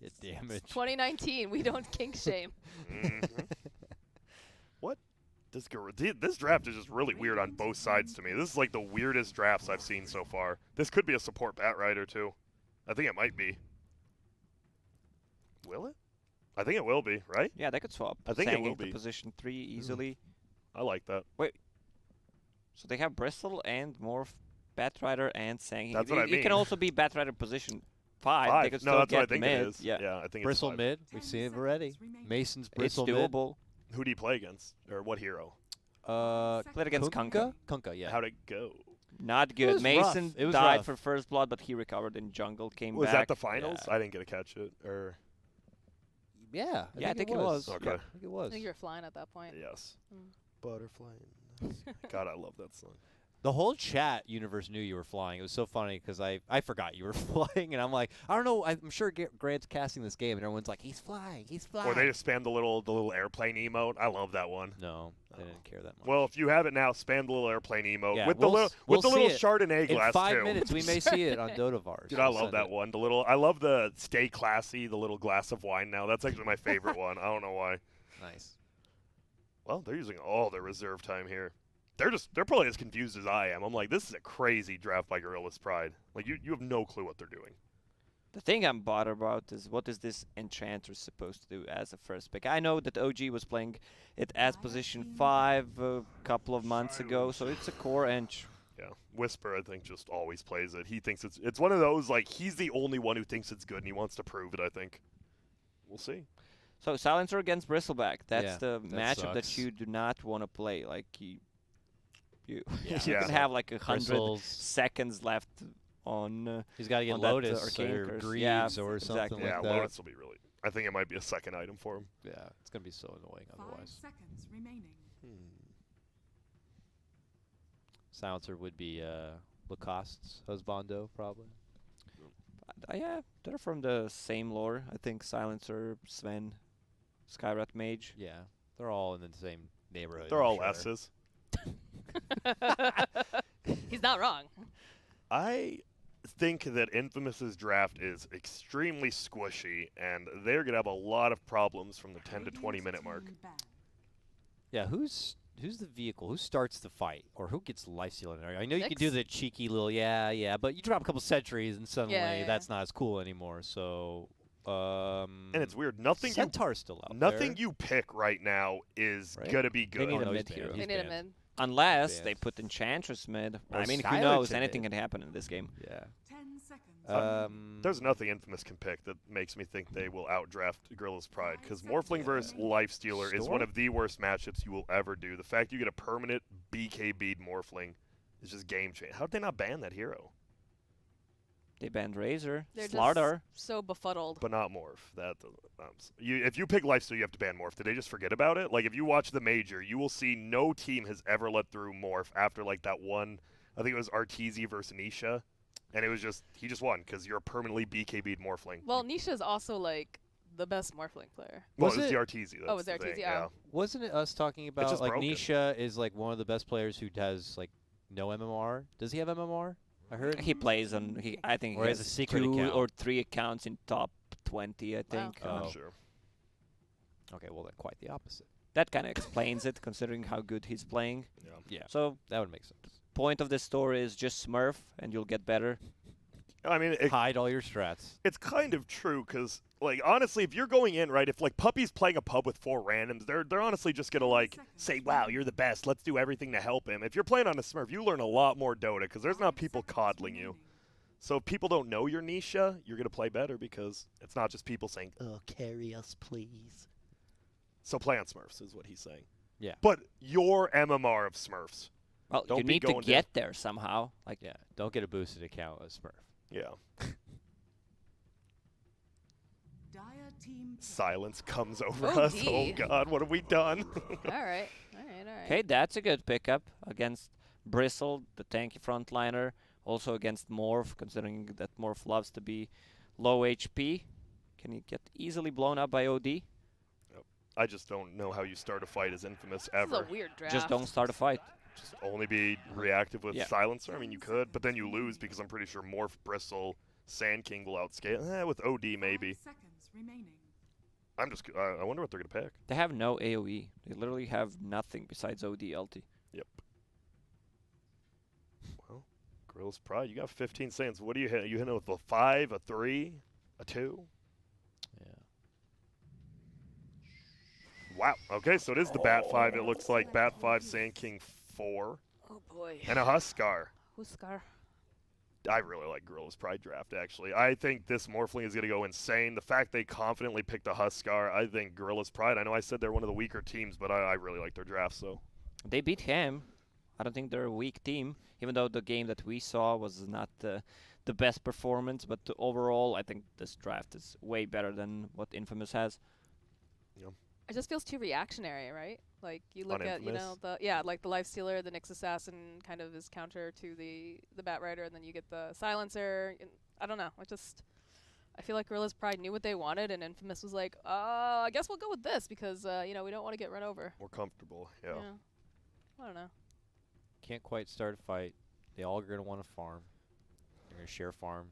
Get damage. 2019. We don't kink shame. What? This draft is just really weird on both sides to me. This is like the weirdest drafts I've seen so far. This could be a support Bat Rider too. I think it might be. Will it? I think it will be, right? Yeah, they could swap. I think it Sang will into be. position 3 easily. I like that. Wait. So they have Bristle and Morph, Batrider, and Sang. That's what I It mean. can also be Batrider position 5. 5. They could No, still that's what I get think mid. it is. Yeah. I think Bristle it's 5. mid. We've seen it already. Mason's It's Bristle mid. doable. Who do you play against? Or what hero? Played against Kunkka. Kunkka, yeah. How'd it go? Not It good. was Mason rough. It was died rough. for first blood, but he recovered in jungle, came Was back. that the finals? Yeah. I didn't get to catch it. Or Yeah, I think it was. Okay. I think it I was. think you were flying at that point. yes. Mm. Butterfly. God, I love that song. The whole chat universe knew you were flying. It was so funny because I forgot you were flying, and I'm like, I don't know. I'm sure Grant's casting this game, and everyone's like, he's flying, he's flying. Or they just spam the little airplane emote. I love that one. No, they didn't care that much. Well, if you have it now, spam the little airplane emote Yeah, with we'll the s- little we'll see it. Chardonnay in glass 5 too. minutes, we may see it on Dota Vars. Dude, I We'll love send that it. one. I love the stay classy, the little glass of wine now. That's actually my favorite one. I don't know why. Nice. Well, they're using all their reserve time here. They're probably as confused as I am. I'm like, this is a crazy draft by Gorillaz-Pride. Like you have no clue what they're doing. The thing I'm bothered about is what is this Enchanter supposed to do as a first pick? I know that OG was playing it as position 5 a couple of months ago, so it's a core Ench. Yeah, Whisper I think just always plays it. He thinks it's one of those like he's the only one who thinks it's good and he wants to prove it. I think. We'll see. So Silencer against Bristleback. That's Yeah, the that matchup that sucks. you do not want to play. Like you Yeah. can have like 100 Bristles. seconds left on. He's got to get on that, Lotus Arcane or Curse. Greaves Yeah, or something exactly. Yeah, like that. Lotus will be really. I think it might be a second item for him. Yeah, it's gonna be so annoying 5 otherwise. seconds remaining. Silencer would be Lacoste's husbando, probably. Yeah, they're from the same lore. I think Silencer, Sven, Skyrat Mage. Yeah, they're all in the same neighborhood. They're I'm all sure. S's. He's not wrong. I think that Infamous's draft is extremely squishy, and they're going to have a lot of problems from the 10 to 20 minute mark. Yeah, who's the vehicle? Who starts the fight, or who gets lifesteal in there? I know you can do Nyx? the cheeky little but you drop a couple sentries and suddenly Yeah. that's not as cool anymore. So, And it's weird. Nothing Centaur's still out nothing there. you pick right now is Right? going to be They good. need Oh, a no, he's mid hero. banned. They He's need a banned. mid. Unless Banned. they put Enchantress mid. Or I mean, who Skylar's knows? in Anything mid. can happen in this game. Yeah. 10 seconds. There's nothing Infamous can pick that makes me think they will outdraft Gorillaz-Pride, because Morphling versus Lifestealer is one Storm? of the worst matchups you will ever do. The fact you get a permanent BKB'd Morphling is just game changing. How did they not ban that hero? They banned Razor, They're Slardar. just so befuddled. But not Morph. That if you pick Lifesteal, you have to ban Morph. Did they just forget about it? Like, if you watch the Major, you will see no team has ever let through Morph after, like, that one, I think it was Arteezy versus Nisha. And it was just, he just won because you're a permanently BKB'd Morphling. Well, Nisha's also like the best Morphling player. Well, Was it was it- the Arteezy. Oh, it was that's the Arteezy, thing, yeah. Wasn't it us talking about just like broken. Nisha is like one of the best players who has like no MMR? Does he have MMR? I heard. He plays on. I think Or he has has a secret 2 account. or 3 accounts in top 20. I think. Wow. I'm Oh. sure. Okay, well then quite the opposite. That kind of explains it, considering how good he's playing. Yeah. Yeah, So that would make sense. point of this story is just Smurf, and you'll get better. I mean, Hide all your strats. it's kind of true because, like, honestly, if you're going in, right, if, like, Puppy's playing a pub with 4 randoms, they're honestly just going to, like, say, wow, you're the best. Let's do everything to help him. If you're playing on a Smurf, you learn a lot more Dota because there's not people coddling you. So if people don't know your Nisha, you're going to play better because it's not just people saying, oh, carry us, please. So play on Smurfs is what he's saying. Yeah. But your MMR of Smurfs. Well, Don't you be need to going get there somehow. Like Yeah, don't get a boosted account as Smurf. Yeah. Dire team Silence comes over Oh, us. Oh, gee. God, what have we done? All right. Okay, that's a good pickup against Bristle, the tanky frontliner. Also against Morph, considering that Morph loves to be low HP. Can he get easily blown up by OD? I just don't know how you start a fight as Infamous This is ever. a weird draft. Just don't start a fight. Just only be reactive with Yeah. Silencer. I mean, you could, but then you lose because I'm pretty sure Morph, Bristle, Sand King will outscale. With OD, maybe. 5 seconds remaining. I wonder what they're gonna pick. They have no AoE. They literally have nothing besides OD LT. Yep. Well, Gorillaz-Pride, you got 15 seconds. What do you hit? You hit it with a 5, a 3, a 2? Yeah. Wow. Okay, so it is the Bat 5. It looks like Bat 5, Sand King 4, Oh boy. and a Huskar. Who's Scar? I really like Gorillaz-Pride draft, actually. I think this Morphling is going to go insane. The fact they confidently picked a Huskar, I think Gorillaz-Pride, I know I said they're one of the weaker teams, but I really like their draft, so. They beat him. I don't think they're a weak team, even though the game that we saw was not the best performance. But overall, I think this draft is way better than what Infamous has. It just feels too reactionary, right? Like you look On at, you know, Infamous? like the Lifestealer, the Nyx Assassin kind of is counter to the Bat Rider, and then you get the Silencer. And I don't know. I feel like Gorillaz-Pride knew what they wanted, and Infamous was like, I guess we'll go with this because you know, we don't want to get run over. More comfortable, yeah. I don't know. Can't quite start a fight. They all are going to want to farm. They're going to share farm.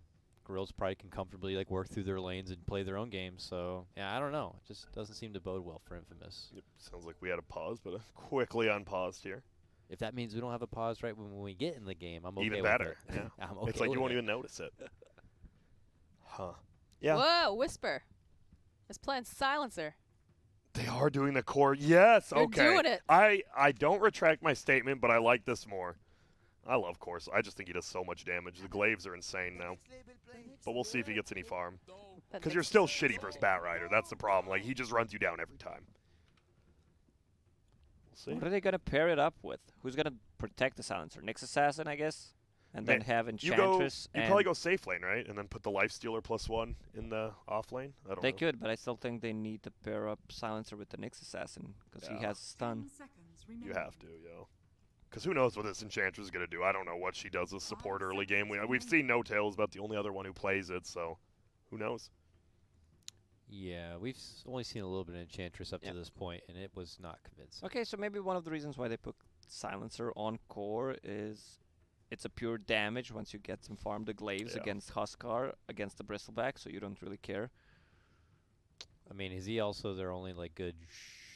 Gorillaz-Pride can comfortably like work through their lanes and play their own games. So yeah, I don't know. It just doesn't seem to bode well for Infamous. Yep. Sounds like we had a pause, but quickly unpaused here. If that means we don't have a pause right when we get in the game, I'm okay Even with better. it. Yeah. I'm okay It's like with you won't it. even notice it. Huh. Yeah. Whoa, Whisper is playing Silencer. They are doing the core. Yes. They're Okay. doing it. I don't retract my statement, but I like this more. I love Course. I just think he does so much damage. The glaives are insane now. But we'll see if he gets any farm. That Because you're Nyx- still shitty versus Bat Rider. That's the problem. Like, he just runs you down every time. We'll see. What are they gonna pair it up with? Who's gonna protect the Silencer? Nyx Assassin, I guess, and then have You Enchantress. you and probably go safe lane, right? And then put the Lifestealer +1 in the off lane? I don't They know. could, but I still think they need to pair up Silencer with the Nyx Assassin because he Yeah. has stun. 10 seconds remaining. You have to, yo. Because who knows what this Enchantress is going to do. I don't know what she does with support early game. We've seen No Tails about the only other one who plays it, so who knows? Yeah, we've only seen a little bit of Enchantress up Yeah. to this point, and it was not convincing. Okay, so maybe one of the reasons why they put Silencer on core is it's a pure damage once you get some farm the glaives Yeah. against Huskar, against the Bristleback, so you don't really care. I mean, is he also their only like good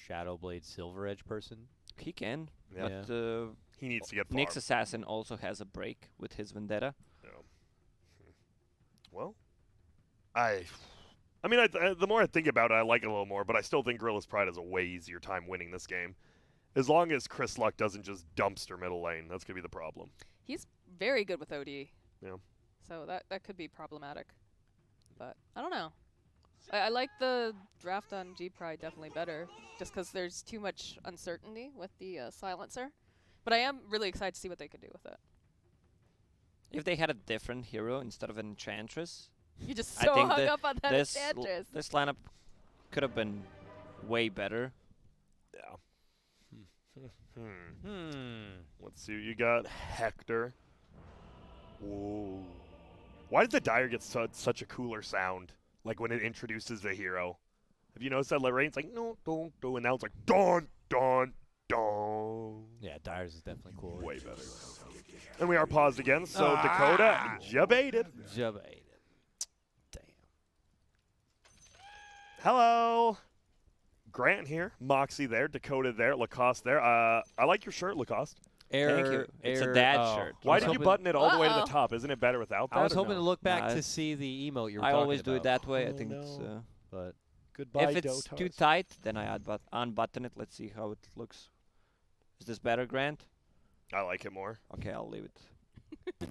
Shadowblade Silver Edge person? He can, Yeah. but He needs to get farm. Nyx Assassin also has a break with his Vendetta. Yeah. Well, I mean, the more I think about it, I like it a little more, but I still think Gorillaz-Pride has a way easier time winning this game. As long as Chris Luck doesn't just dumpster middle lane, that's going to be the problem. He's very good with OD. Yeah. So that could be problematic. But I don't know. I like the draft on G-Pride definitely better, just because there's too much uncertainty with the Silencer. But I am really excited to see what they could do with it. If they had a different hero instead of an Enchantress, You just I so think hung that up on that this Enchantress. this lineup could have been way better. Yeah. Hmm. Let's see what you got. Hector. Whoa. Why did the Dire get such a cooler sound? Like when it introduces the hero. Have you noticed that Lorraine's like, no, don't do, and now it's like, don, don, don. Yeah, Dyer's is definitely cool. Way better. And we are paused again, so Ah. Dakota, jabaited. Jubated. Damn. Hello. Grant here. Moxxi there. Dakota there. Lacoste there. I like your shirt, Lacoste. Thank you. It's a dad shirt. Why I was did you hoping- button it all the way to the Uh-oh. top? Isn't it better without that? I was or hoping no? to look back Nah, to it's- see the emote you were I talking always do it about. that way. I Oh, think it's. no. But Goodbye, If it's too Dotas. tight, then I unbutton it. Let's see how it looks. Is this better, Grant? I like it more. Okay, I'll leave it.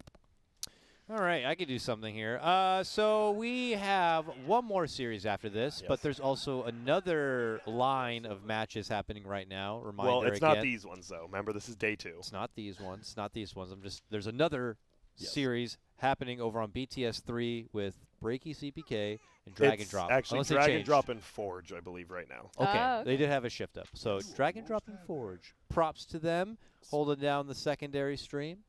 all right, I could do something here. So we have one more series after this, but Yes. there's also another line of matches happening right now. Reminder Well, it's again. not these ones, though. Remember, this is day 2. It's not these ones. It's not these ones. There's another Yes. series happening over on BTS 3 with Breaky CPK and Drag and Drop. Actually, unless they Drag and changed. Drop and Forge, I believe, right now. Okay, Ah, they did have a shift up. So Drag and Drop and Forge. Props to them, holding down the secondary stream.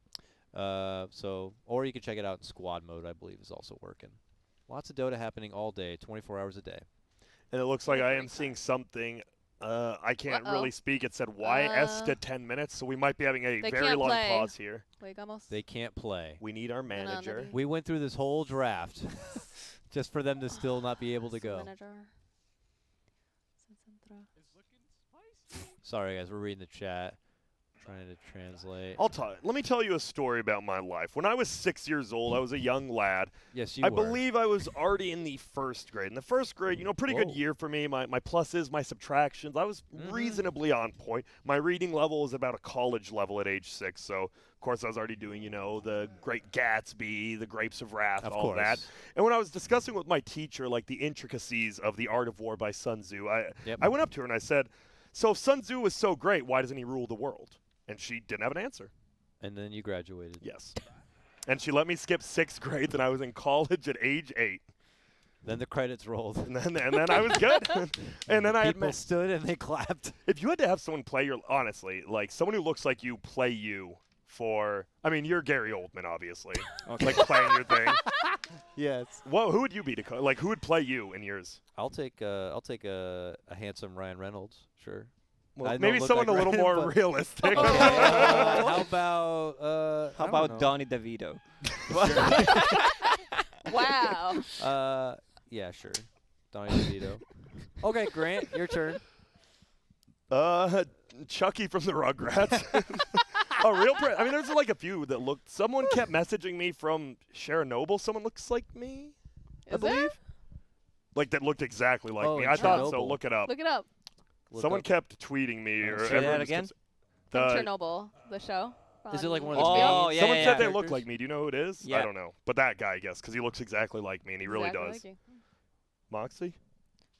Or you can check it out in squad mode, I believe, is also working. Lots of Dota happening all day, 24 hours a day. And it looks like I am seeing something. I can't Uh-oh. really speak. It said YS to 10 minutes, so we might be having a They very can't long play. pause here. Like almost. They can't play. We need our manager. We went through this whole draft Just for them to still not be able to Su go. manager. Se centra. Sorry, guys. We're reading the chat. Trying to translate. Let me tell you a story about my life. When I was 6 years old, I was a young lad. Yes, you I were. believe I was already in the first grade. In the first grade, pretty good Whoa. year for me. My pluses, my subtractions, I was reasonably on point. My reading level was about a college level at age 6. So, of course, I was already doing, the Great Gatsby, the Grapes of Wrath, Of all that. course. And when I was discussing with my teacher, like, the intricacies of The Art of War by Sun Tzu, Yep. I went up to her and I said, so if Sun Tzu was so great, why doesn't he rule the world? And she didn't have an answer. And then you graduated. Yes. And she let me skip 6th grade, and I was in college at age 8. Then the credits rolled. And then I was good. And then I had People stood and they clapped. if you had to have someone play honestly, like someone who looks like you play you for, you're Gary Oldman, obviously. Okay. Like playing your thing. Yes. Who would you be, Dakota? Like, who would play you in yours? I'll take a handsome Ryan Reynolds. Sure. Well, I don't maybe look someone like a little Ryan, more but- realistic. How about How about Donnie DeVito? Wow. Yeah, sure. Donnie DeVito. Okay, Grant, your turn. Chucky from the Rugrats. There's like a few that looked. Someone kept messaging me from Chernobyl. Someone looks like me, I Is there? believe. Like that looked exactly like Oh, me. in I thought so. Chernobyl. Look it up. Look it up. Look Someone up. kept tweeting me. Or Say that everyone just again? kept From s- Chernobyl, the show. Is it like one of on the HBO? Oh, yeah, Someone yeah, said yeah. they look like me. Do you know who it is? Yeah. I don't know. But that guy, I guess, because he looks exactly like me, and he really Exactly does. like you. Moxxi?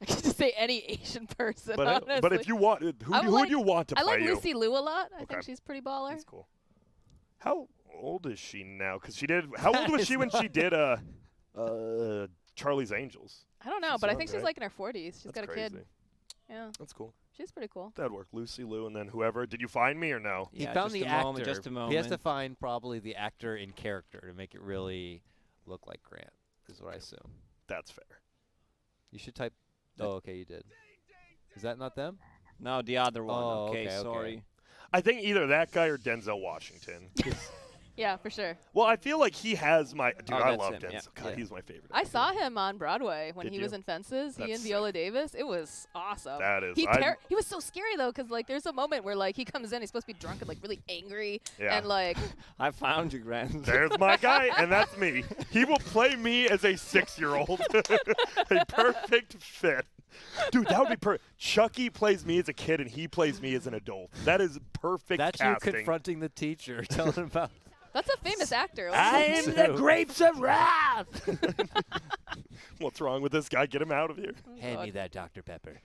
I could just say any Asian person, But honestly. if you want, who do you want to I play like you? Lucy Liu a lot. I Okay. think she's pretty baller. That's cool. How old is she now? Because she did. How old was she when she did Charlie's Angels? I don't know, She's but I young, think she's right? like in her 40s. She's That's got a crazy. kid. Yeah, That's cool. she's pretty cool. That'd work. Lucy Liu and then whoever. Did you find me or no? He Yeah, found just the a actor. moment, just a He has to moment. find probably the actor in character to make it really look like Grant, is what I assume. That's fair. You should type. Oh, okay, you did. Is that not them? No, the other one. Oh, okay, okay, okay. sorry. I think either that guy or Denzel Washington. 'Cause- Yeah, for sure. well, I feel like he has my. Dude, Oh, I that's love him, Denzel. yeah. God, Yeah. he's my favorite. I actor. saw him on Broadway when Did he was you? in Fences. He That's and Viola Davis. It was awesome. That is. He I'm- he was so scary though, because like there's a moment where like he comes in, he's supposed to be drunk and like really angry, Yeah. and like I found you, Grant. There's my guy, and that's me. He will play me as a 6-year-old. A perfect fit. Dude, that would be perfect. Chucky plays me as a kid, and he plays me as an adult. That is perfect That's casting. you confronting the teacher, telling him about. that's a famous actor. Like, I am the So- grapes of wrath. What's wrong with this guy? Get him out of here. Hand me God. that Dr. Pepper.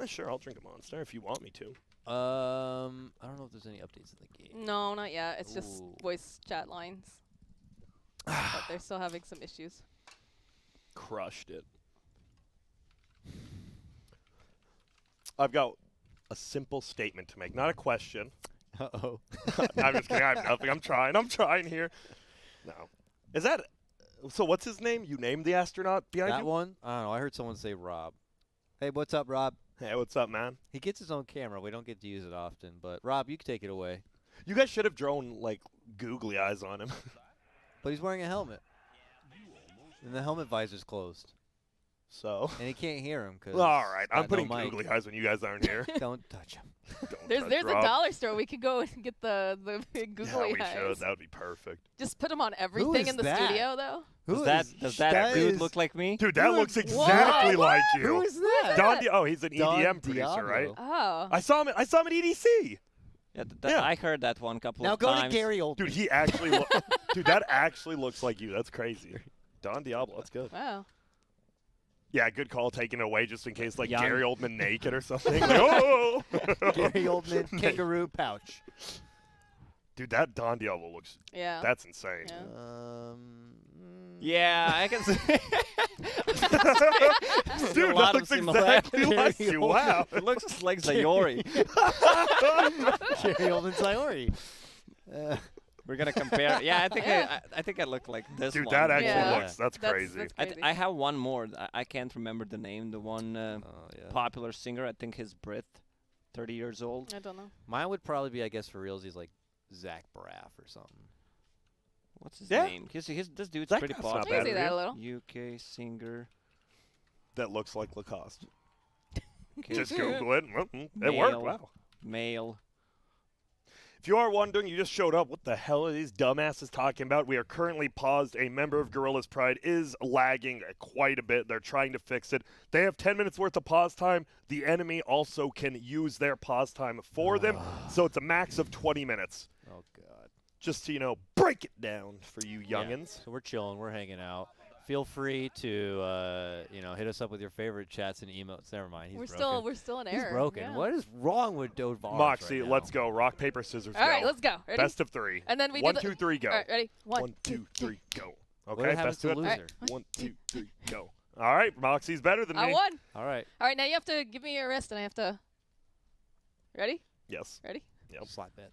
Sure, I'll drink a Monster if you want me to. I don't know if there's any updates in the game. No, not yet. It's just Ooh. voice chat lines. But they're still having some issues. Crushed it. I've got a simple statement to make, not a question. Uh-oh. I'm just kidding. I have nothing. I'm trying here. No. Is that... So what's his name? You named the astronaut behind That you? one? I don't know. I heard someone say Rob. Hey, what's up, Rob? Hey, what's up, man? He gets his own camera. We don't get to use it often. But, Rob, you can take it away. You guys should have drawn, like, googly eyes on him. But he's wearing a helmet. And the helmet visor's closed. So... And he can't hear him. Cause All right. I'm got putting no mic. googly eyes when you guys aren't here. Don't touch him. Don't There's touch a Rob. dollar store. We could go and get the big Yeah, googly we eyes. should. That would be perfect. Just put them on everything is in the that? studio, though. Does that dude is- look like me? Dude, that Dude, looks exactly like you. Who is that? Don oh, he's an Don EDM producer, Diablo. right? Oh. I saw him at EDC. Yeah, Yeah. I heard that one couple Now of go times. to Gary Oldman. Dude, he actually Dude, that actually looks like you. That's crazy. Don Diablo, that's good. Wow. Yeah, good call taking it away just in case, like, Young. Gary Oldman naked or something. Like, oh! Gary Oldman, kangaroo pouch. Dude, that Don Diablo looks, Yeah. that's insane. Yeah. Yeah, I can see. Dude, a lot that of looks exactly similarities. like you. Wow. It looks just like Sayori. Gary Oldman Sayori. We're gonna compare. Yeah, I think Yeah. I think I look like this Dude, one. that actually Yeah. looks, that's crazy. That's I, crazy. I have one more. I can't remember the name. The one Oh, yeah. popular singer. I think his Brit, 30 years old. I don't know. Mine would probably be, I guess, for realsies, like Zach Braff or something. What's his Yeah. name? This dude's That pretty guy's not I popular. can see bad, that a little. UK singer. That looks like Lacoste. Okay. Just Google it. It worked. Male. Wow. Male. If you are wondering, you just showed up. What the hell are these dumbasses talking about? We are currently paused. A member of Gorillaz-Pride is lagging quite a bit. They're trying to fix it. They have 10 minutes worth of pause time. The enemy also can use their pause time for them, so it's a max of 20 minutes. Oh, God. Just to, break it down for you Yeah. youngins. So we're chilling. We're hanging out. Feel free to, hit us up with your favorite chats and emotes. Never mind. He's broken. We're still in He's error. broken. Yeah. What is wrong with Dota? Moxxi, right let's now? go. Rock, paper, scissors, All go. right, let's go. Ready? Best of 3. And then we One, do the- 2, 3, go. All right, ready? 1, 2, 3, go. What Okay, happens best to of the it. loser? 1, 2, 3, go. All right, Moxie's better than I me. won. All right. All right, now you have to give me your wrist, and I have to. Ready? Yes. Ready? Yep. Slap bet.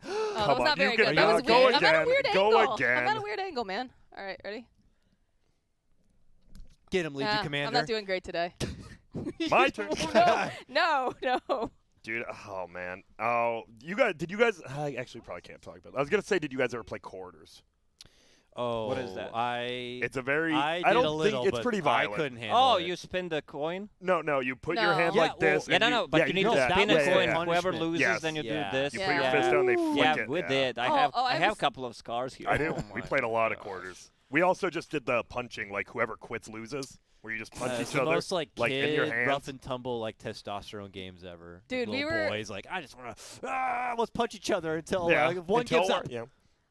Oh, that Come was on, not you very can- good. yeah, That was go weird. I'm at a again, weird go angle. I'm again. at a weird angle, man. All right, ready? Get him, Legion Nah, Commander. I'm not doing great today. My turn. No. Dude, oh man. Oh, did you guys I actually probably can't talk about that. I was going to say, did you guys ever play quarters? Oh, What is that? It's a very I did don't a little, think it's but pretty violent. I couldn't handle Oh, it. you spin the coin? No, you put your No. hand Yeah, like this. well- Yeah, and no, but yeah, you need do to that. spin a Yeah, coin. yeah. Whoever Punishment. loses, Yes. then you Yeah. do this. You put your Yeah. fist down, they flick Yeah, it. we yeah. did. I Oh, have oh, I I have was- a couple of scars here. I do. Oh We my played a lot of gosh. quarters. We also just did the punching, like whoever quits loses, where you just punch It's each the other. most like in your kid, hands. rough and tumble, like testosterone games ever. Dude, Little we were- boys like I just want to let's punch each other until Yeah, one until gives up. yeah.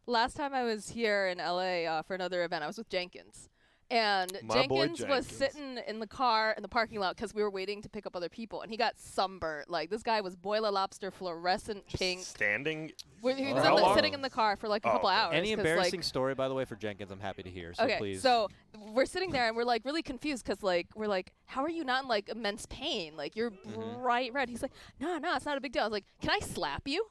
Last time I was here in LA for another event, I was with Jenkins. And My boy Jenkins was Jenkins. sitting in the car in the parking lot because we were waiting to pick up other people, and he got sunburnt. Like, this guy was boiler lobster, fluorescent pink. Standing. He was How long? sitting in the car for like a Oh, couple okay. hours. Any 'cause, embarrassing like, story, by the way, for Jenkins? I'm happy to hear. So okay, please. so we're sitting there and we're like really confused because like we're like, how are you not in like immense pain? Like you're bright red. He's like, no, it's not a big deal. I was like, can I slap you?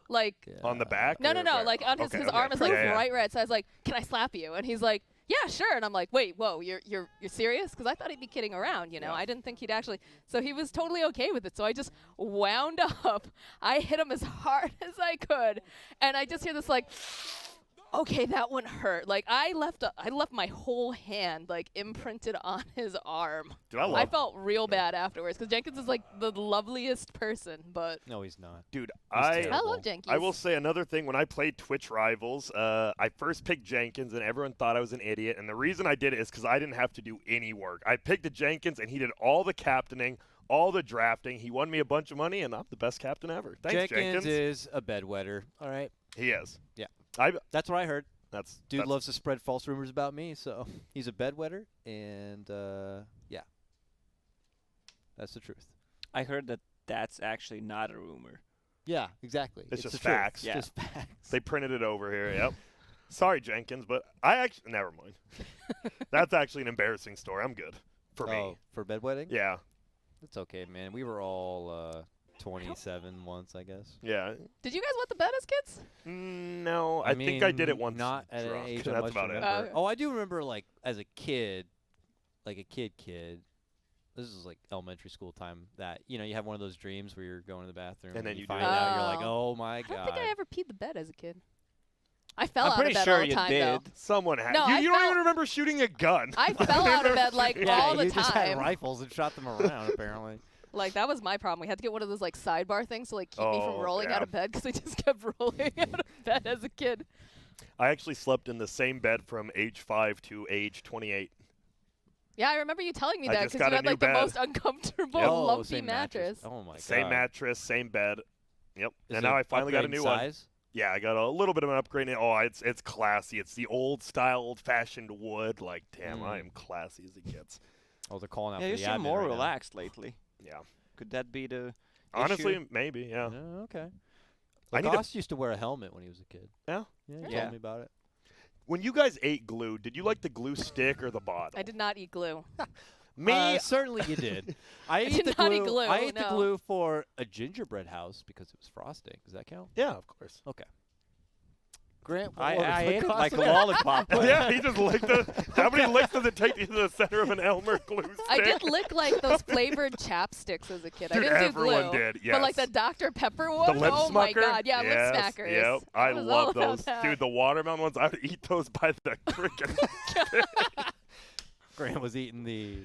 Like, Yeah. On the back? no, or where? like on his, Okay, his okay. arm is like Yeah, yeah. bright red. So I was like, can I slap you? And he's like, yeah, sure. And I'm like, wait, whoa, you're serious? Because I thought he'd be kidding around, you know. Yeah. I didn't think he'd actually. So he was totally okay with it. So I just wound up. I hit him as hard as I could, and I just hear this like. Okay, that one hurt. Like I left my whole hand like imprinted on his arm. Dude, I love. I felt real bad afterwards because Jenkins is like the loveliest person, but No, he's not. Dude, He's I terrible. love Jenkins. I will say another thing. When I played Twitch Rivals, I first picked Jenkins, and everyone thought I was an idiot. And the reason I did it is because I didn't have to do any work. I picked the Jenkins, and he did all the captaining, all the drafting. He won me a bunch of money, and I'm the best captain ever. Thanks, Jenkins is a bedwetter. All right. He is. Yeah. That's That's what I heard. Dude that's, loves to spread false rumors about me, so he's a bedwetter, and yeah, that's the truth. I heard that that's actually not a rumor. Yeah, exactly. It's just the truth. facts. It's Yeah. just facts. They printed it over here. Yep. Sorry, Jenkins, but I actually never mind. That's actually an embarrassing story. I'm good for Oh, me. for bedwetting? Yeah. It's okay, man. We were all 27 once, I guess. Yeah. Did you guys want the bet as kids? No, I think I did it mean, once. Not at drunk. an age I That's much about it. remember. Okay. Oh, I do remember, like, as a kid, like a kid. This is like elementary school time. That you have one of those dreams where you're going to the bathroom And then you you do find it. out you're like, Oh. oh my I don't god. think I ever peed the bed as a kid. I fell I'm out pretty of bed sure all the you time did. though. Someone had. No, you I you don't fell- even remember shooting a gun. I fell out of bed like yeah, all the you just had time. rifles and shot them around apparently. Like that was my problem. We had to get one of those like sidebar things to like keep me from Oh, rolling out yeah. of bed because I just kept rolling out of bed as a kid. I actually slept in the same bed from age 5 to age 28. Yeah, I remember you telling me I that just because got you a had new like the bed. most uncomfortable Yep. lumpy same mattress. Oh my god. Same mattress, same bed. Yep. Is and it now I finally got a upgrade new one. size? Yeah, I got a little bit of an upgrade. Oh, it's classy. It's the old style, old-fashioned wood. Like, damn, I am classy as it gets. Oh, they're calling out Yeah, for you the seem admin more right now. relaxed lately. Yeah. Could that be the Honestly, issue? maybe, yeah. Oh, okay. I need to- Lacoste used to wear a helmet when he was a kid. Yeah? Yeah, he Yeah. told me about it. When you guys ate glue, did you like the glue stick or the bottle? I did not eat glue. Me, Certainly you did. I ate did the not glue. eat glue, I ate the no. glue for a gingerbread house because it was frosting. Does that count? yeah, of course. Okay. Grant, I ate it Lacoste like a there? lollipop. Yeah, he just licked it. How many licks does it take to get to the center of an Elmer glue stick? I did lick like those flavored chapsticks as a kid. Dude, I didn't do everyone glue. did, But like yes. the Dr. Pepper one, lip oh my smucker? god, yeah, Yes, lip smackers. Yep, I I was all love about those. that. Dude, the watermelon ones, I would eat those by the freaking. Grant was eating the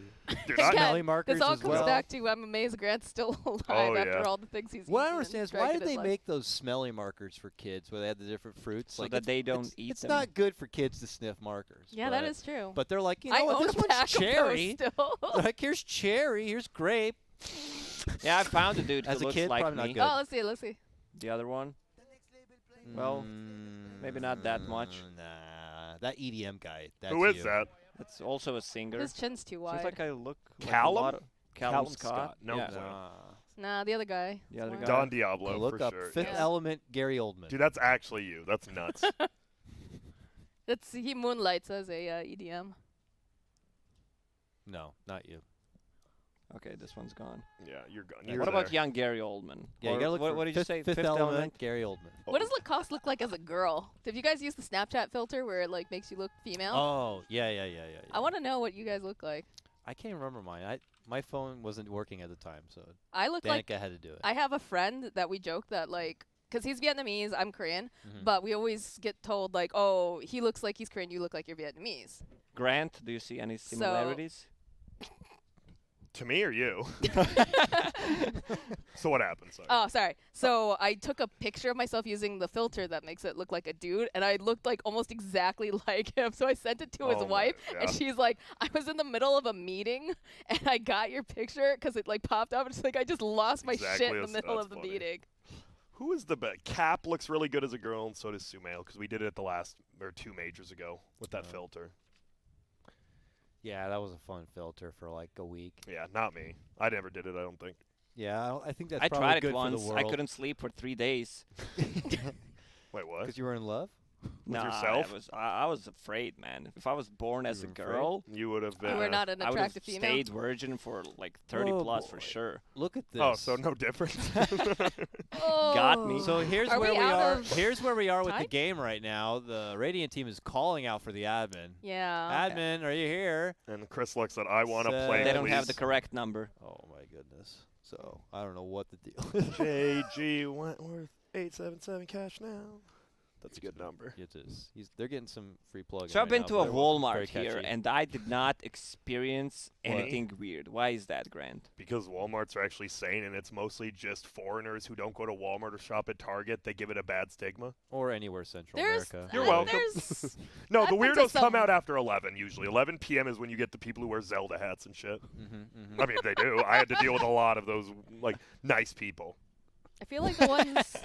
Dude, Again, smelly markers this all as comes well. back to I'm amazed Grant's still alive Oh, after yeah. all the things he's What I eaten don't understand and is why dragged did in his they life. make those smelly markers for kids where they had the different fruits? So like that it's- they don't it's, eat It's them. not good for kids to sniff markers. Yeah, that is true. But they're like, you I know what, own this a one's pack cherry. of those still. They're like, here's cherry, here's grape. Yeah, I found a dude As who a looks kid, like probably not me. good. Oh, let's see. The other one. Well, maybe not that much. Nah, that EDM guy. That's Who is you. that? That's also a singer. His chin's too wide. Seems like I look like a Callum? lot of Callum Callum Scott. Scott. No yeah. clue. Nah, the other guy. The other Wow. guy. Don Diablo, Look for up sure. Fifth Yeah. Element, Gary Oldman. Dude, that's actually you. That's nuts. He moonlights as a EDM. No, not you. Okay, this one's gone. Yeah, you're gone. What You're What about there. young Gary Oldman? Yeah, Or you gotta look what, for what did you fifth, say? Fifth Element, Gary Oldman. What does Lacoste look like as a girl? Have you guys used the Snapchat filter where it like makes you look female? Oh, yeah. I want to know what you guys look like. I can't remember mine. My phone wasn't working at the time, so I look like Danica had to do it. I have a friend that we joke that like, because he's Vietnamese, I'm Korean, Mhm. but we always get told like, oh, he looks like he's Korean, you look like you're Vietnamese. Grant, do you see any similarities? To me or you? So what happened? Sorry. Oh, sorry. So I took a picture of myself using the filter that makes it look like a dude, and I looked like almost exactly like him. So I sent it to his Oh my wife, and God. she's like, I was in the middle of a meeting, and I got your picture because it like popped up, and she's like, I just lost my Exactly shit in the as- middle that's of the funny. meeting. Who is the best? Cap looks really good as a girl, and so does Sumail, because we did it at the last, or 2 majors ago, with that Oh. filter. Yeah, that was a fun filter for like a week. Yeah, not me. I never did it, I don't think. Yeah, I think that's I probably tried good it once. for the I world. couldn't sleep for 3 days. Wait, what? Because you were in love? Nah, yourself? I was afraid, man. If I was born as a were afraid? girl, You would have been. You were not an I would have attractive female. stayed virgin for like 30 Oh, plus for boy. sure. Look at this. Oh, so no difference. Oh. Got me. So here's Are where we we out are. of Here's where we are with the time? game right now. The Radiant team is calling out for the admin. Yeah. Admin, are you here? and Chris looks at, I want to Said- play. They don't have the please." correct number. Oh my goodness. So I don't know what the deal is. JG Wentworth 877 cash now. That's a good number. It is. They're getting some free plug. So I've been to a Very Walmart here, catchy. and I did not experience What? anything weird. Why is that, Grant? Because Walmarts are actually sane, and it's mostly just foreigners who don't go to Walmart or shop at Target. They give it a bad stigma. or anywhere Central There's, America. You're welcome. There's, No, I've the been to weirdos come some- out after 11 usually. 11 p.m. is when you get the people who wear Zelda hats and shit. Mm-hmm. I mean, they do. I had to deal with a lot of those like nice people. I feel like the ones.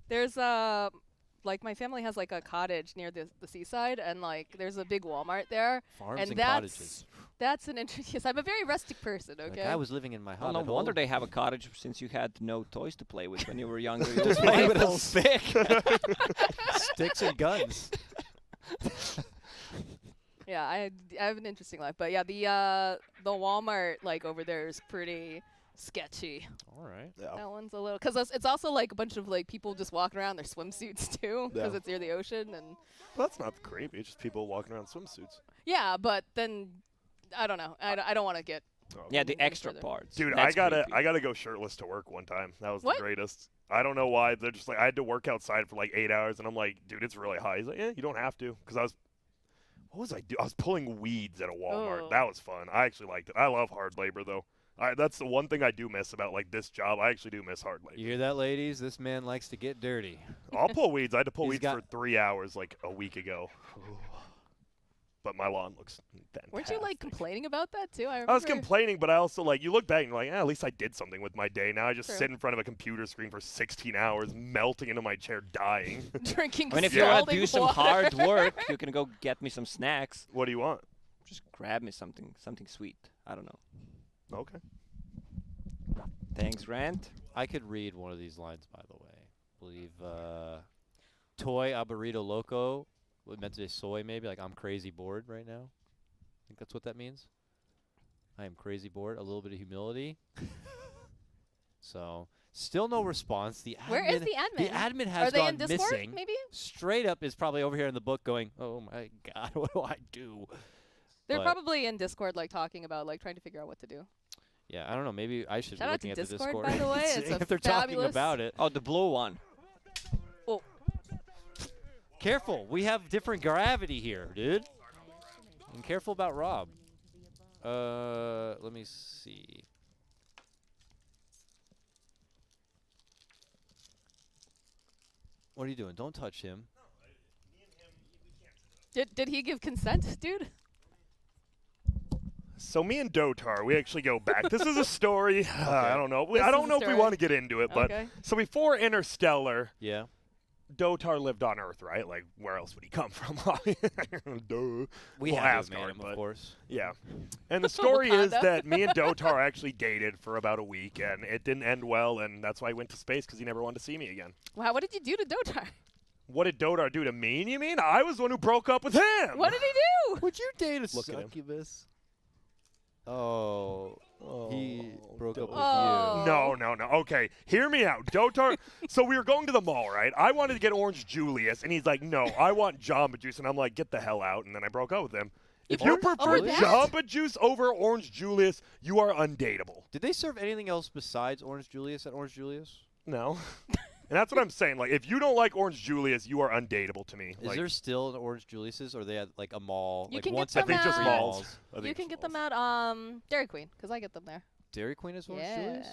There's like my family has like a cottage near the seaside, and like there's a big Walmart there, Farms and and that's cottages. that's an interesting. Yes, I'm a very rustic person. Like, Okay. I was living in my Well, hobbit no wonder hole. they have a cottage since you had no toys to play with when you were younger. You Just were play playing with a full stick. Sticks and guns. Yeah, I have an interesting life, but yeah, the Walmart like over there is pretty sketchy. All right. That one's a little because it's also like a bunch of like people just walking around in their swimsuits too because Yeah. it's near the ocean and Well, that's not creepy. It's just people walking around in swimsuits. yeah, but then I don't know. I don't want to get. Oh. Yeah, the Any extra further. parts. Dude, That's I creepy. gotta go shirtless to work one time. That was What? the greatest. I don't know why. They're just like, I had to work outside for like 8 hours, and I'm like, dude, it's really hot. He's like, yeah, you don't have to, because what was I doing? I was pulling weeds at a Walmart. Oh. That was fun. I actually liked it. I love hard labor though. That's the one thing I do miss about like this job. I actually do miss hard labor. You hear that, ladies? This man likes to get dirty. I'll pull weeds. I had to pull He's weeds got- for 3 hours like a week ago. But my lawn looks fantastic. Weren't you like complaining about that too? I was complaining, but I also like you look back and you're like, at least I did something with my day. Now I just True. sit in front of a computer screen for 16 hours, melting into my chair, dying. drinking. I mean, if Yeah. you want scalding to do some water. hard work, you can go get me some snacks. What do you want? Just grab me something sweet. I don't know. Okay. Thanks, Grant. I could read one of these lines, by the way. I believe Toy Aburrito Loco. What meant to say soy, maybe? Like, I'm crazy bored right now. I think that's what that means. I am crazy bored. A little bit of humility. So Still no response. The admin, Where is the admin? The admin has Are they gone in Discord, missing. maybe? Straight up is probably over here in the book going, oh my god, what do I do? They're But- probably in Discord, like, talking about, like, trying to figure out what to do. Yeah, I don't know. Maybe I should Shout be out to looking at the Discord, Discord. by the way. and It's seeing a if they're talking fabulous- about it. Oh, the blue one. Oh, Careful, we have different gravity here, dude. And careful about Rob. Let me see. What are you doing? Don't touch him. did he give consent, dude? So me and Dotar, we actually go back. This is a story. I don't know. This I is don't a know if we story. want to get into it, but Okay. so before Interstellar, Yeah. Dotar lived on Earth, right? Like, where else would he come from? Duh. We Well, have to Asgard, have made him, but- of course. Yeah. And the story is Wakanda. that me and Dotar actually dated for about a week, and it didn't end well, and that's why he went to space, because he never wanted to see me again. Wow, what did you do to Dotar? What did Dotar do to me, you mean? I was the one who broke up with him! What did he do? Would you date a Look at him. succubus? Oh, he broke up with Oh. No. Okay, hear me out. Dotar, so we were going to the mall, right? I wanted to get Orange Julius, and he's like, no, I want Jamba Juice. And I'm like, get the hell out. And then I broke up with him. If you Orange prefer Julius? Jamba Juice over Orange Julius, you are undateable. Did they serve anything else besides Orange Julius at Orange Julius? No. And that's what I'm saying. Like, if you don't like Orange Julius, you are undateable to me. Is Like, there still an Orange Julius's, or are they at like a mall? You like can get once I every think just three at- malls. I think You it's can get them malls. at Dairy Queen, because I get them there. Dairy Queen has Orange Yeah. Julius?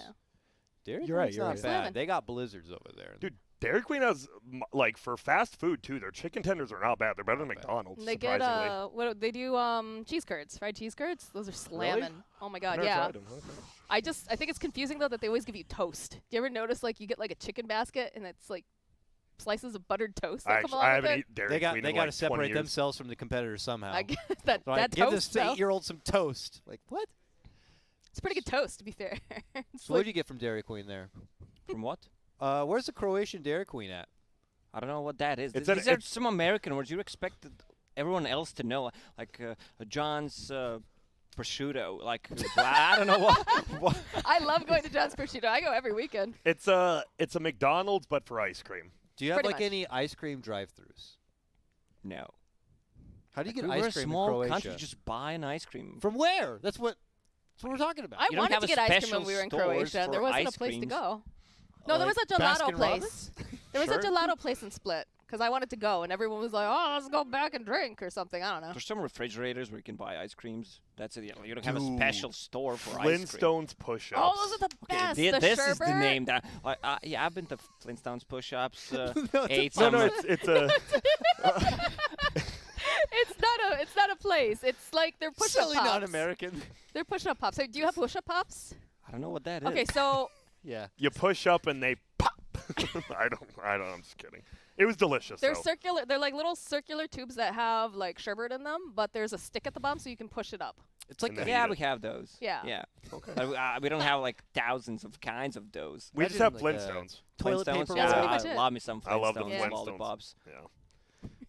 Dairy You're right, Queen's you're not right. bad. Slamming. They got Blizzards over there. Dude, Dairy Queen has, like, for fast food, too, their chicken tenders are not bad. They're better than Not bad. McDonald's, And they get surprisingly. what they do cheese curds, fried cheese curds. Those are slamming. Oh my I've god, never yeah. tried 'em. Okay. I think it's confusing though that they always give you toast. Do you ever notice like you get like a chicken basket and it's like slices of buttered toast that come along I with haven't it? eaten Dairy They got Queen they in got to like 20 separate years. themselves from the competitors somehow. I get that Like, that give this toast though. 8-year-old some toast. Like what? It's pretty good toast to be fair. It's So what like- did you get from Dairy Queen there? From what? Where's the Croatian Dairy Queen at? I don't know what that is. It's These an- are some American words. You expected everyone else to know, like John's prosciutto. Like I don't know what. I love going to John's Prosciutto. I go every weekend. It's a McDonald's, but for ice cream. Do you have Pretty like much. any ice cream drive-throughs? No. How do you Like, get we're ice a cream small in Croatia? country. Just buy an ice cream. From where? That's what we're talking about. I You don't wanted have to a get ice cream special when we were in stores Croatia. for There wasn't a ice place to creams. go. No, there was a Like gelato Baskin place. Robbins? There was Sure. a gelato place in Split because I wanted to go, and everyone was like, "Oh, let's go back and drink or something." I don't know. There's some refrigerators where you can buy ice creams. That's it. You don't have a Dude, special store for ice cream. Flintstones push-ups. Oh, those are the best. the this is the sherbet. name that. Yeah, I've been to Flintstones push-ups. No, ate No, some. no, it's a. It's not a place. It's like they're push-up Silly pops. non-American. They're push-up pops. So do you have push-up pops? I don't know what that is. Okay, so Yeah. You push up and they pop. I don't. I'm just kidding. It was delicious. they're though. circular. They're like little circular tubes that have like sherbet in them, but there's a stick at the bottom so you can push it up. It's like And then the, eat Yeah, it. we have those. Yeah. Yeah. Okay. But, we don't have like thousands of kinds of those. We just have Imagine, like, Flintstones. toilet Flintstones, paper Yeah, that's yeah, pretty roll. much I it. love me some Flintstones I love the Yeah. lollipops. Yeah.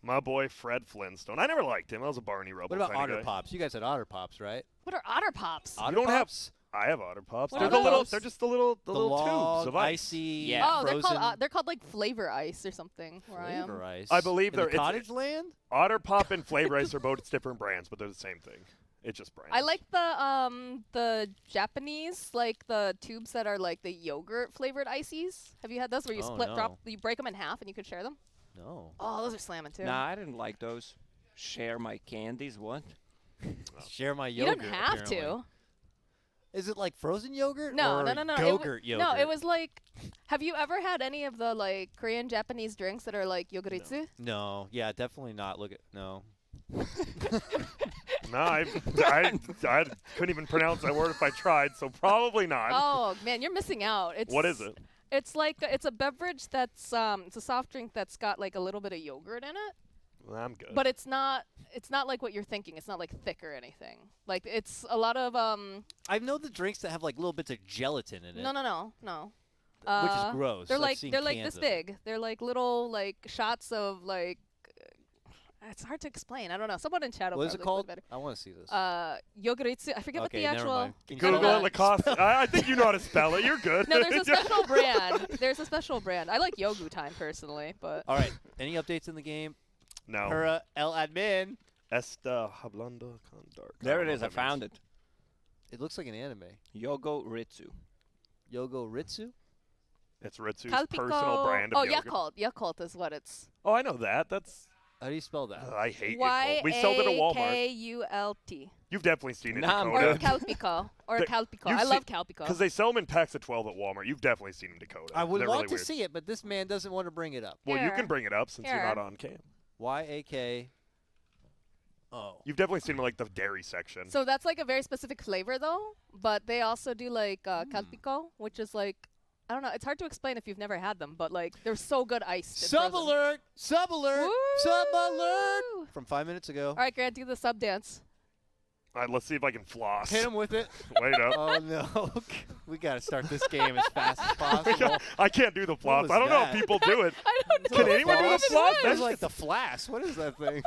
My boy Fred Flintstone. I never liked him. I was a Barney Rubble What about kinda Otter guy. Pops? You guys had Otter Pops, right? What are Otter Pops? Otter don't have- Pops? I have Otter Pops. What They're are the little. those? They're just the little long, tubes of ice. icy, Yeah. Oh, frozen they're called like flavor ice or something. Where I am. flavor ice. I believe In they're- the it's- Cottage Land. Otter Pop and Flavor Ice are both different brands, but they're the same thing. It's just brands. I like the Japanese like the tubes that are like the yogurt flavored ices. Have you had those where you Oh, split no. drop you break them in half and you can share them? No. Oh, those are slamming too. Nah, I didn't like those. Share my candies. What? Share my you yogurt. don't have apparently. to. Is it like frozen yogurt? No, or no, no, no. Go-gurt yogurt. No, it was like. Have you ever had any of the like Korean Japanese drinks that are like yoguritsu? No. Yeah, definitely not. Look at no. No, I couldn't even pronounce that word if I tried, so probably not. Oh man, you're missing out. It's What is it? It's like it's a beverage that's it's a soft drink that's got like a little bit of yogurt in it, Well, I'm good. but it's not like what you're thinking. It's not like thick or anything. Like it's a lot of I know the drinks that have like little bits of gelatin in it. no. Which is gross. They're I've like seen they're like cans this of it. big. They're like little like shots of like It's hard to explain. I don't know. Someone in chat will What is it probably called? explain I want to see this. better. Yoguritsu. I forget what Okay, the never actual. mind. Can you No, no, Google no. it, Lacoste. I think you know how to spell it. You're good. No, there's a special brand. There's a special brand. I like Yogu Time personally, but All right. Any updates in the game? No. Her El admin. Esta hablando con dark. There it is. I found it. It looks like an anime. Yogo Ritsu. Yogo Ritsu. It's Ritsu's Calpico. personal brand of Oh, yogurt. Yakult. Yakult is what it's. Oh, I know that. That's. How do you spell that? I hate Yakult. We sold it at Walmart. Yakult. You've definitely seen it, Nah, Or Dakota. Calpico. Or The- Calpico. you've I love seen- Calpico. Because they sell them in packs of 12 at Walmart. You've definitely seen them, Dakota. I would They're want really to weird. see it, but this man doesn't want to bring it up. Well, you Here. can bring it up since you're Here. not on cam. Y-A-K. Oh. You've definitely seen like the dairy section. So that's like a very specific flavor though, but they also do like Calpico, which is like, I don't know, it's hard to explain if you've never had them, but like they're so good iced. and Sub frozen. alert! Sub alert! Sub alert! Woo! From 5 minutes ago. All right, Grant, do the sub dance. All right, let's see if I can floss. Hit him with it. Wait up. Oh no. We got to start this game as fast as possible. I can't do the floss. was I don't know that? if people do it. I don't know. Can what anyone do the that floss? is. That's like the flash. What is that thing?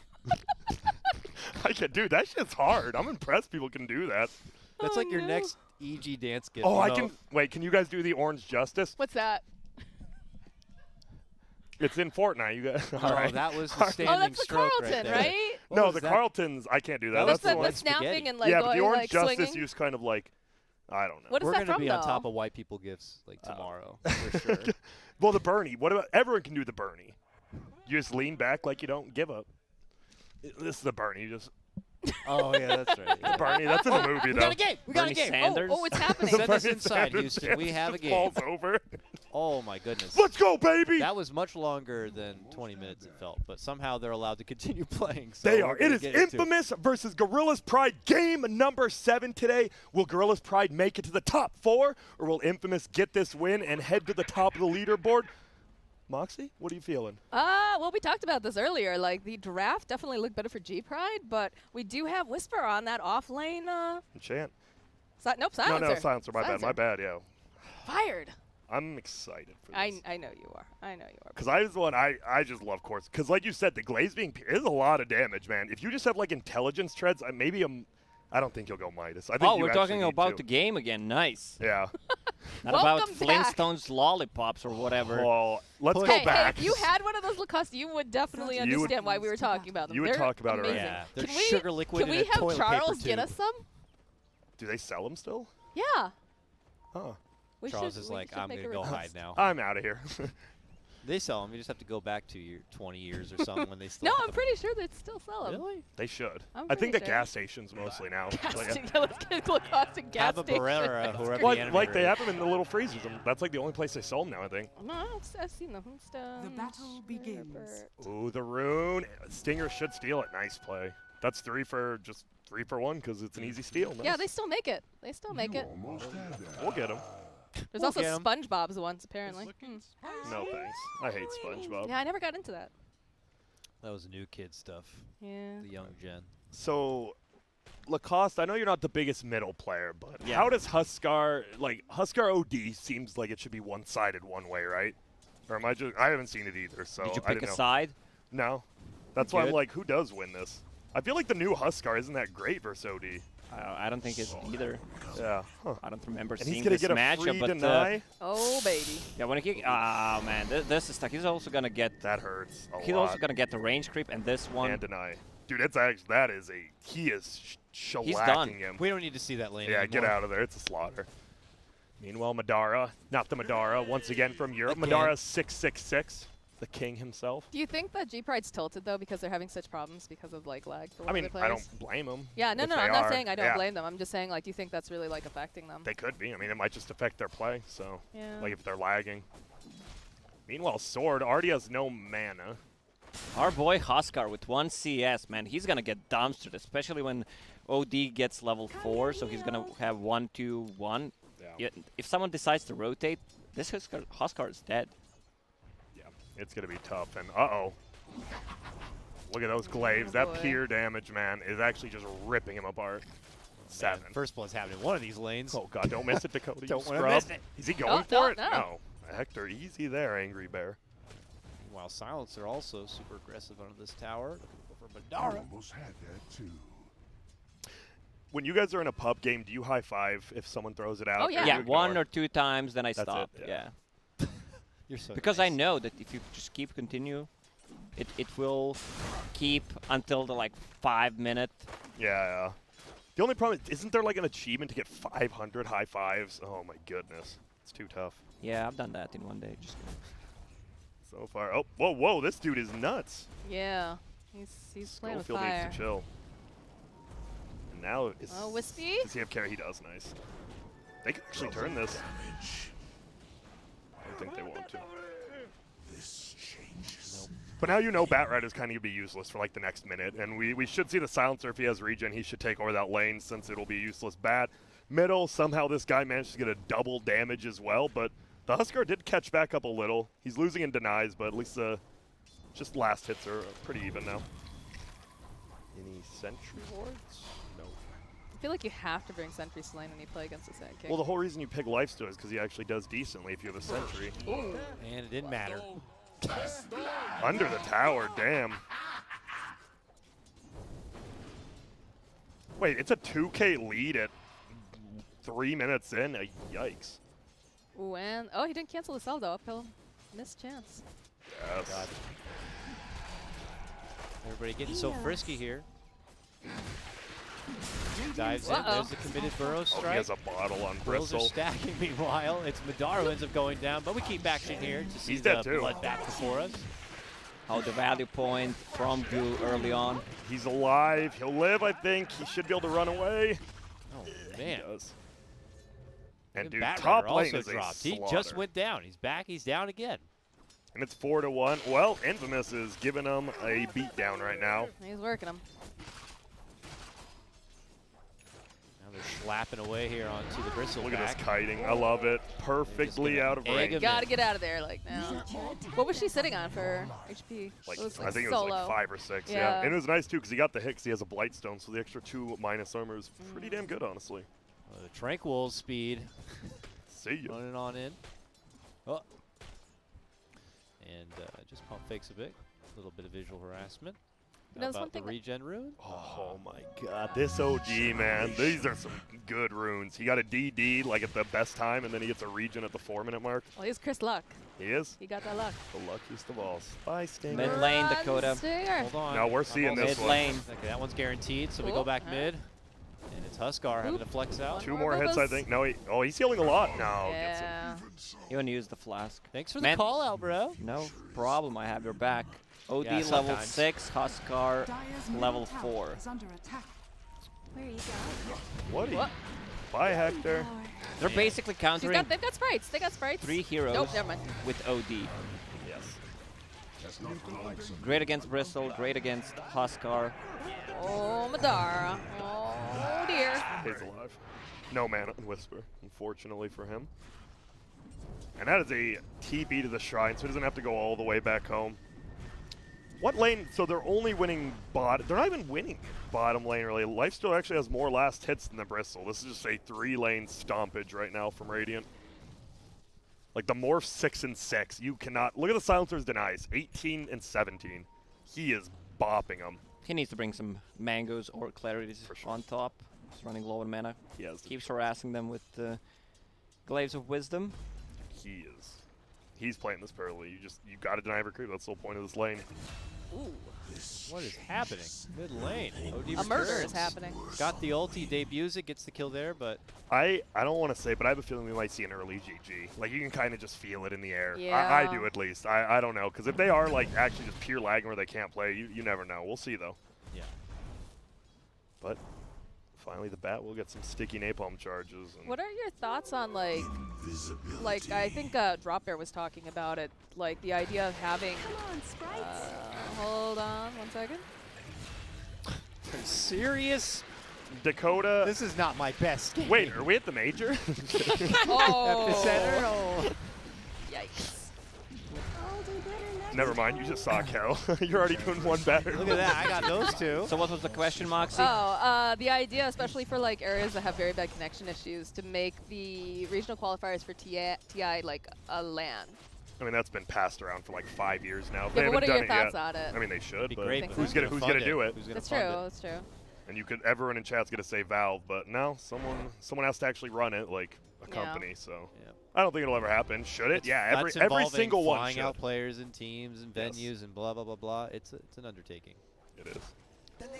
I can, dude. That shit's hard. I'm impressed people can do that. That's Oh, like your no. next EG dance gift. Oh, you I know? can. Wait, can you guys do the orange justice? What's that? It's in Fortnite. You guys. Oh, All right. that was All the right. standing Oh, that's the stroke Carlton, right there. right? What No, was the that? Carltons. I can't do that. That That's was the the one. spaghetti. snapping and like Yeah, but going the orange like justice swinging. use kind of like. I don't know. What is We're that gonna from be though? on top of white people gifts like tomorrow for sure. Well, the Bernie. What about everyone can do the Bernie? You just lean back like you don't give up. This is the Bernie. You just Oh yeah, that's right. the Bernie. That's in the movie We though. got a game. We got Bernie a game. Sanders. Oh, it's happening. Send us Bernie inside, Sanders Houston. We just have a game. Falls over. Oh my goodness. Let's go, baby. That was much longer than 20 minutes it felt, but somehow they're allowed to continue playing. So They we're are. It gonna is get into Infamous versus Gorillaz-Pride, game number 7 today. Will Gorillaz-Pride make it to the top 4, or will Infamous get this win and head to the top of the leaderboard? Moxxi, what are you feeling? Well, we talked about this earlier. Like, the draft definitely looked better for G-Pride, but we do have Whisper on that off lane. Enchant. Nope, Silencer. No, Silencer. My Silencer. bad. Yeah. Fired. I'm excited for this. I know you are. I know you are. Because I just love course. Because like you said, the glaze being is a lot of damage, man. If you just have like intelligence treads, maybe I don't think you'll go Midas. I think Oh, you we're actually talking need about to. the game again. Nice. Yeah. Not about Welcome back. Flintstones lollipops or whatever. Well, let's Hey, go hey, back. if you had one of those Lacoste, you would definitely You would- understand why we were talking about them. you would They're talk about it right amazing. Yeah, they're Can we, sugar liquid can in we a have toilet Charles paper get tube. us some? Do they sell them still? Yeah. Huh. We Charles should, is we like, should I'm make gonna a go request. hide now. I'm out of here. They sell them. You just have to go back to your 20 years or something when they still. No, have I'm pretty sure they'd still sell them. Really? They should. I'm I think pretty the sure. gas stations mostly now. Gas Like, station. Let's get Lacoste and gas Have a station. Barrera, whoever well, the animator like they is. have them in the little freezers. That's like the only place they sell them now, I think. No, I've seen them. The battle begins. Ooh, the rune. Stinger should steal it. Nice play. That's 3 for 1 because it's an easy steal. Nice. Yeah, they still make it. They still make it. We'll get them. There's We'll also get 'em. SpongeBob's ones, apparently. No thanks. I hate SpongeBob. Yeah, I never got into that. That was new kid stuff. Yeah. The young gen. So, Lacoste, I know you're not the biggest middle player, but Yeah. how does Huskar, like, Huskar OD seems like it should be one-sided one way, right? Or am I just, I haven't seen it either, so Did you I pick didn't a know. side? No. That's why I'm Good. like, who does win this? I feel like the new Huskar isn't that great versus OD. I don't think it's either. Yeah. Huh. I don't remember And seeing he's going this to get a matchup, free but deny? Oh, baby. yeah, when he man, this is stuck. He's also gonna get. That hurts a He's lot. also gonna get the range creep, and this one. And deny. Dude, it's actually, that is a, he is shellacking done. him. We don't need to see that lane Yeah, anymore. get out of there. It's a slaughter. Meanwhile, Madara, not the Madara, once again from Europe. Again. Madara 666, the king himself. Do you think that G-Pride's tilted, though, because they're having such problems because of, like, lag for I one mean, of their I players? don't blame them. Yeah, no, if no, they I'm not are. saying I don't Yeah, blame them. I'm just saying, like, do you think that's really, like, affecting them? They could be. I mean, it might just affect their play, so, Yeah. like, if they're lagging. Meanwhile, Sword already has no mana. Our boy Huskar with 1 CS, man, he's gonna get dumpstered, especially when OD gets level 4, so he's gonna have 1, 2, 1. Yeah. Yeah, if someone decides to rotate, this Huskar is dead. Yeah, it's going to be tough. And, uh-oh. Look at those glaives. Oh, That boy. peer damage, man, is actually just ripping him apart. 7. Man, first blood's happening in one of these lanes. Oh, God, don't miss it, Dakota. you Don't wanna scrub. miss it. Is he going Oh, for no, it? no. Hector, easy there, Angry Bear. Meanwhile, Silencer also super aggressive under this tower. Looking for Madara. Almost had that too. When you guys are in a pub game, do you high five if someone throws it out? Oh, or yeah. do Yeah, you one ignore? or two times, then I That's it, stop. yeah. Yeah. You're so Because I nice. know that if you just keep continue, it will keep until the like 5 minute. Yeah. The only problem is, isn't there like an achievement to get 500 high fives? Oh my goodness, it's too tough. Yeah, I've done that in one day. Just kidding. So far. Oh, whoa, this dude is nuts. Yeah. He's playing with Schofield needs fire. to chill. And now is. Oh, Wispy? Does he have carry? He does. Nice. They could actually turn this. I don't think they want to. This changes. But now you know Bat Rider's kind of going to be useless for like the next minute. And we should see the silencer if he has regen. He should take over that lane since it'll be useless Bat. Middle, somehow this guy managed to get a double damage as well. But the Huskar did catch back up a little. He's losing in denies, but at least just last hits are pretty even now. Any sentry wards? No. I feel like you have to bring Sentry Slain when you play against a Sand King. Well, the whole reason you pick Lifesteal is because he actually does decently if you have a sentry. Ooh. And it didn't matter. Under the tower, damn. Wait, it's a 2K lead at 3 minutes in? Yikes. Ooh, and oh, he didn't cancel the Saldo. Uphill, missed chance. Yes. God. Everybody getting so frisky here. Dives in. Uh-oh. There's the committed burrow Oh, he strike. has a bottle on Bulls are Bristle. stacking. Meanwhile, it's Madara who ends up going down, but we keep action here to see He's the dead too. bloodbath before us. How the value point from Goo early on. He's alive. He'll live, I think. He should be able to run away. Oh He man! does. And The dude, Bat top Rider lane also is a dropped. He slaughter. just went down. He's back. He's down again. And it's 4-1. Well, Infamous is giving him a beatdown right now. He's working him. Now they're slapping away here onto the bristle Look at back. this kiting. I love it. Perfectly gonna out of egg range. him Gotta get out of there, like now. What was she sitting on for HP? Like, it was I like think it so was like low. 5 or 6. Yeah. Yeah. And it was nice too because he got the hit 'cause he has a Blightstone, so the extra 2 minus armor is pretty damn good, honestly. The Tranquil speed See ya. running on in. Oh. And just pump fakes a bit. A little bit of visual harassment. You How know, there's one about the thing that- regen rune? Oh my god, this OG, man. These are some good runes. He got a DD like at the best time, and then he gets a regen at the 4-minute mark. Well, he's Chris Luck. He is He got that luck. the luckiest of all. Spy Stinger. Mid lane, Run, Dakota. Stinger. Hold on. Now we're I'm seeing almost- this Mid one. lane. Okay, that one's guaranteed, so we Cool. go back Alright. mid. And it's Huskar having to flex out. 2 more hits, I think. No, he's healing a lot. No, gets him. Yeah. You want to use the flask? Thanks for the Man- call out, bro. No problem. I have your back. OD Yeah, level sometimes. 6, Huskar Dire's level middle tower 4. is under attack. Where are you going? What? Bye, Hector. They're basically countering They've got sprites. They got sprites. 3 heroes Nope, never mind. with OD. Yes. Great against Bristle, great against Huskar. Oh, Madara. Oh, dear. He's alive. No mana on Whisper, unfortunately for him. And that is a TB to the Shrine, so he doesn't have to go all the way back home. What lane? So they're only winning bot. They're not even winning bottom lane, really. Lifesteal actually has more last hits than the Bristle. This is just a 3-lane stompage right now from Radiant. Like the Morph 6 and 6. You cannot. Look at the Silencer's denies 18 and 17. He is bopping them. He needs to bring some mangoes or clarities For sure. on top. He's running low on mana. He has. Keeps harassing them with Glaives of Wisdom. He is. He's playing this parallel. You got to deny every creep. That's the whole point of this lane. Ooh. What is happening? Mid lane. OD A murder is returns. happening. Got the ulti, debuts it, gets the kill there, but I don't want to say, but I have a feeling we might see an early GG. Like, you can kind of just feel it in the air. I Yeah. do at least. I don't know. Because if they are, like, actually just pure lagging where they can't play, you never know. We'll see, though. yeah. But finally, the Bat will get some sticky napalm charges. And What are your thoughts on like I think Drop Bear was talking about it, like the idea of having. Come on, sprites. Hold on 1 second. Are you serious? Dakota. This is not my best game. Wait, are we at the major? Oh. Epicenter? Oh. Yikes. I'll do better next Never mind. You just saw Kel. You're already doing one better. Look at that. I got those two. So what was the question, Moxxi? Oh, the idea, especially for like areas that have very bad connection issues, to make the regional qualifiers for TI like a LAN. I mean, that's been passed around for like 5 years now. Yeah, They but what haven't are done your it thoughts yet. on it? I mean, they should, Be but great, but who's gonna fund do it? it? Who's gonna That's fund true. it? That's true. And you could everyone in chat's gonna say Valve, but no, someone has to actually run it, like a Yeah. company. So Yeah. I don't think it'll ever happen. Should it? It's- Yeah, that's every involving single one flying should. out players and teams and Yes. venues and blah blah blah blah. It's an undertaking, It is.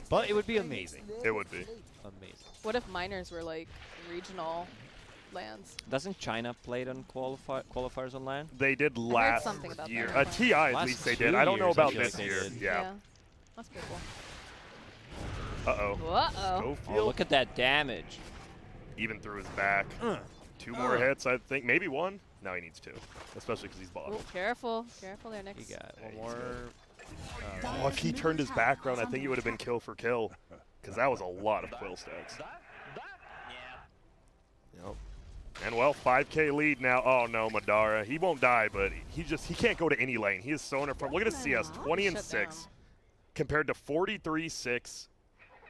but it would be amazing. It would be. Amazing. What if minors were like regional lands? Doesn't China play it on qualifiers on LAN? They did heard last something about year. that. TI at Last least they 2 did. I don't know years, I about feel this like they year. did. Yeah. That's pretty cool. Uh-oh. Uh-oh. Oh, look at that damage. Even through his back. 2 more hits, I think. Maybe 1. No, he needs 2. Especially because he's bottom. Ooh, careful. Careful there, Nick. You got one he's more. Oh, if he turned his back around, I think he would have been kill for kill. Because that was a lot of quill stacks. Yep. And well, 5K lead now. Oh no, Madara. He won't die, but he can't go to any lane. He is so in front. Look at his CS, 20 and Shut 6, down. compared to 43-6,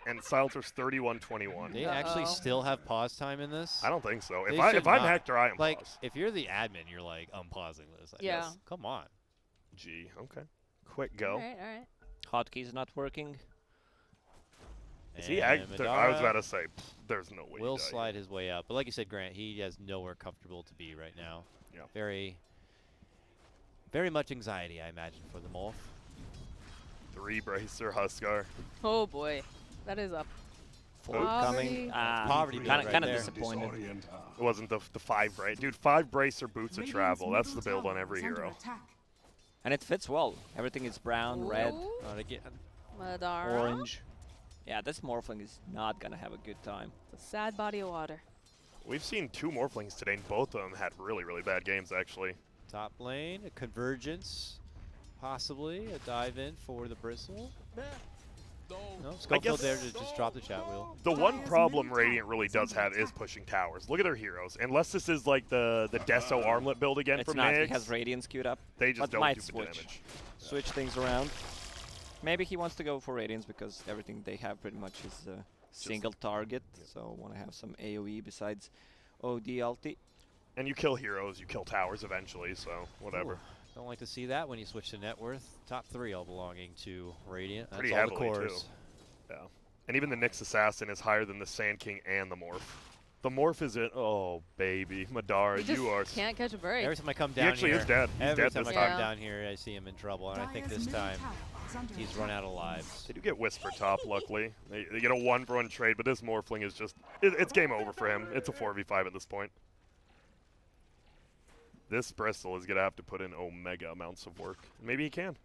and Silencer's 31-21. They actually Uh-oh. still have pause time in this. I don't think so. They If should I'm not. Hector, I am Like, pause. if you're the admin, you're like, I'm pausing this. I Yeah. guess. Come on. G. Okay. Quick go. All right. Hotkeys not working. Is he? And I was Madara about to say, there's no way. will he died. slide his way out, but like you said, Grant, he has nowhere comfortable to be right now. Yeah. Very, very much anxiety, I imagine, for the Morph. 3 Bracer Huskar. Oh boy, that is up. 4 Poverty. coming. Ah, Poverty kind build of right there. disappointed. It wasn't the 5 brace. Dude, 5 Bracer boots of travel. That's the build on every hero. And it fits well. Everything is brown, red, Ooh, Not again. Madara. orange. Yeah, this Morphling is not going to have a good time. It's a sad body of water. We've seen 2 Morphlings today, and both of them had really, really bad games, actually. Top lane, a convergence, possibly a dive in for the Bristle. No, Schofield there to just drop the chat wheel. The one problem Radiant really does have is pushing towers. Look at their heroes. Unless this is like the Deso armlet build again It's from not. He Nix, has Radiance queued up. they just but don't might do the switch. damage. Switch things around. Maybe he wants to go for Radiance because everything they have pretty much is a single target. So want to have some AoE besides OD ulti. And you kill heroes, you kill towers eventually, so whatever. Ooh, don't like to see that when you switch to net worth. Top 3 all belonging to Radiant. That's Pretty all the heavily, cores. too. Yeah. And even the Nyx Assassin is higher than the Sand King and the Morph. The Morph is it. Oh, baby. Madara, He just you are... can't catch a break. Every time I come He down actually here, is dead. He's every dead time this I come time. down here, I see him in trouble, and I think this time he's run out of lives. They do get Whisper top, luckily. They get a 1-for-1 trade, but this Morphling is just... it's game over for him. It's a 4v5 at this point. This Bristle is going to have to put in omega amounts of work. Maybe he can.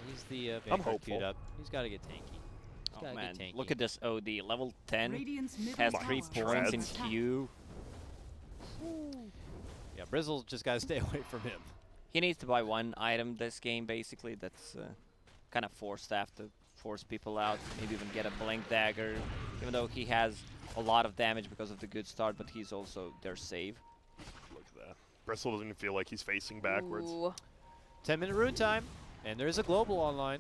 He's the I'm Vanguard hopeful. queued up. He's got to get tanky. He's Oh gotta man, get tanky. look at this OD. Level 10 has has 3 points in Treads. queue. Yeah, Brizzle just got to stay away from him. He needs to buy 1 item this game, basically. That's kind of forced staff to force people out. Maybe even get a Blink Dagger, even though he has a lot of damage because of the good start, but he's also their save. Look at that. Bristle doesn't even feel like he's facing backwards. Ooh. 10-minute rune time, and there's a global online.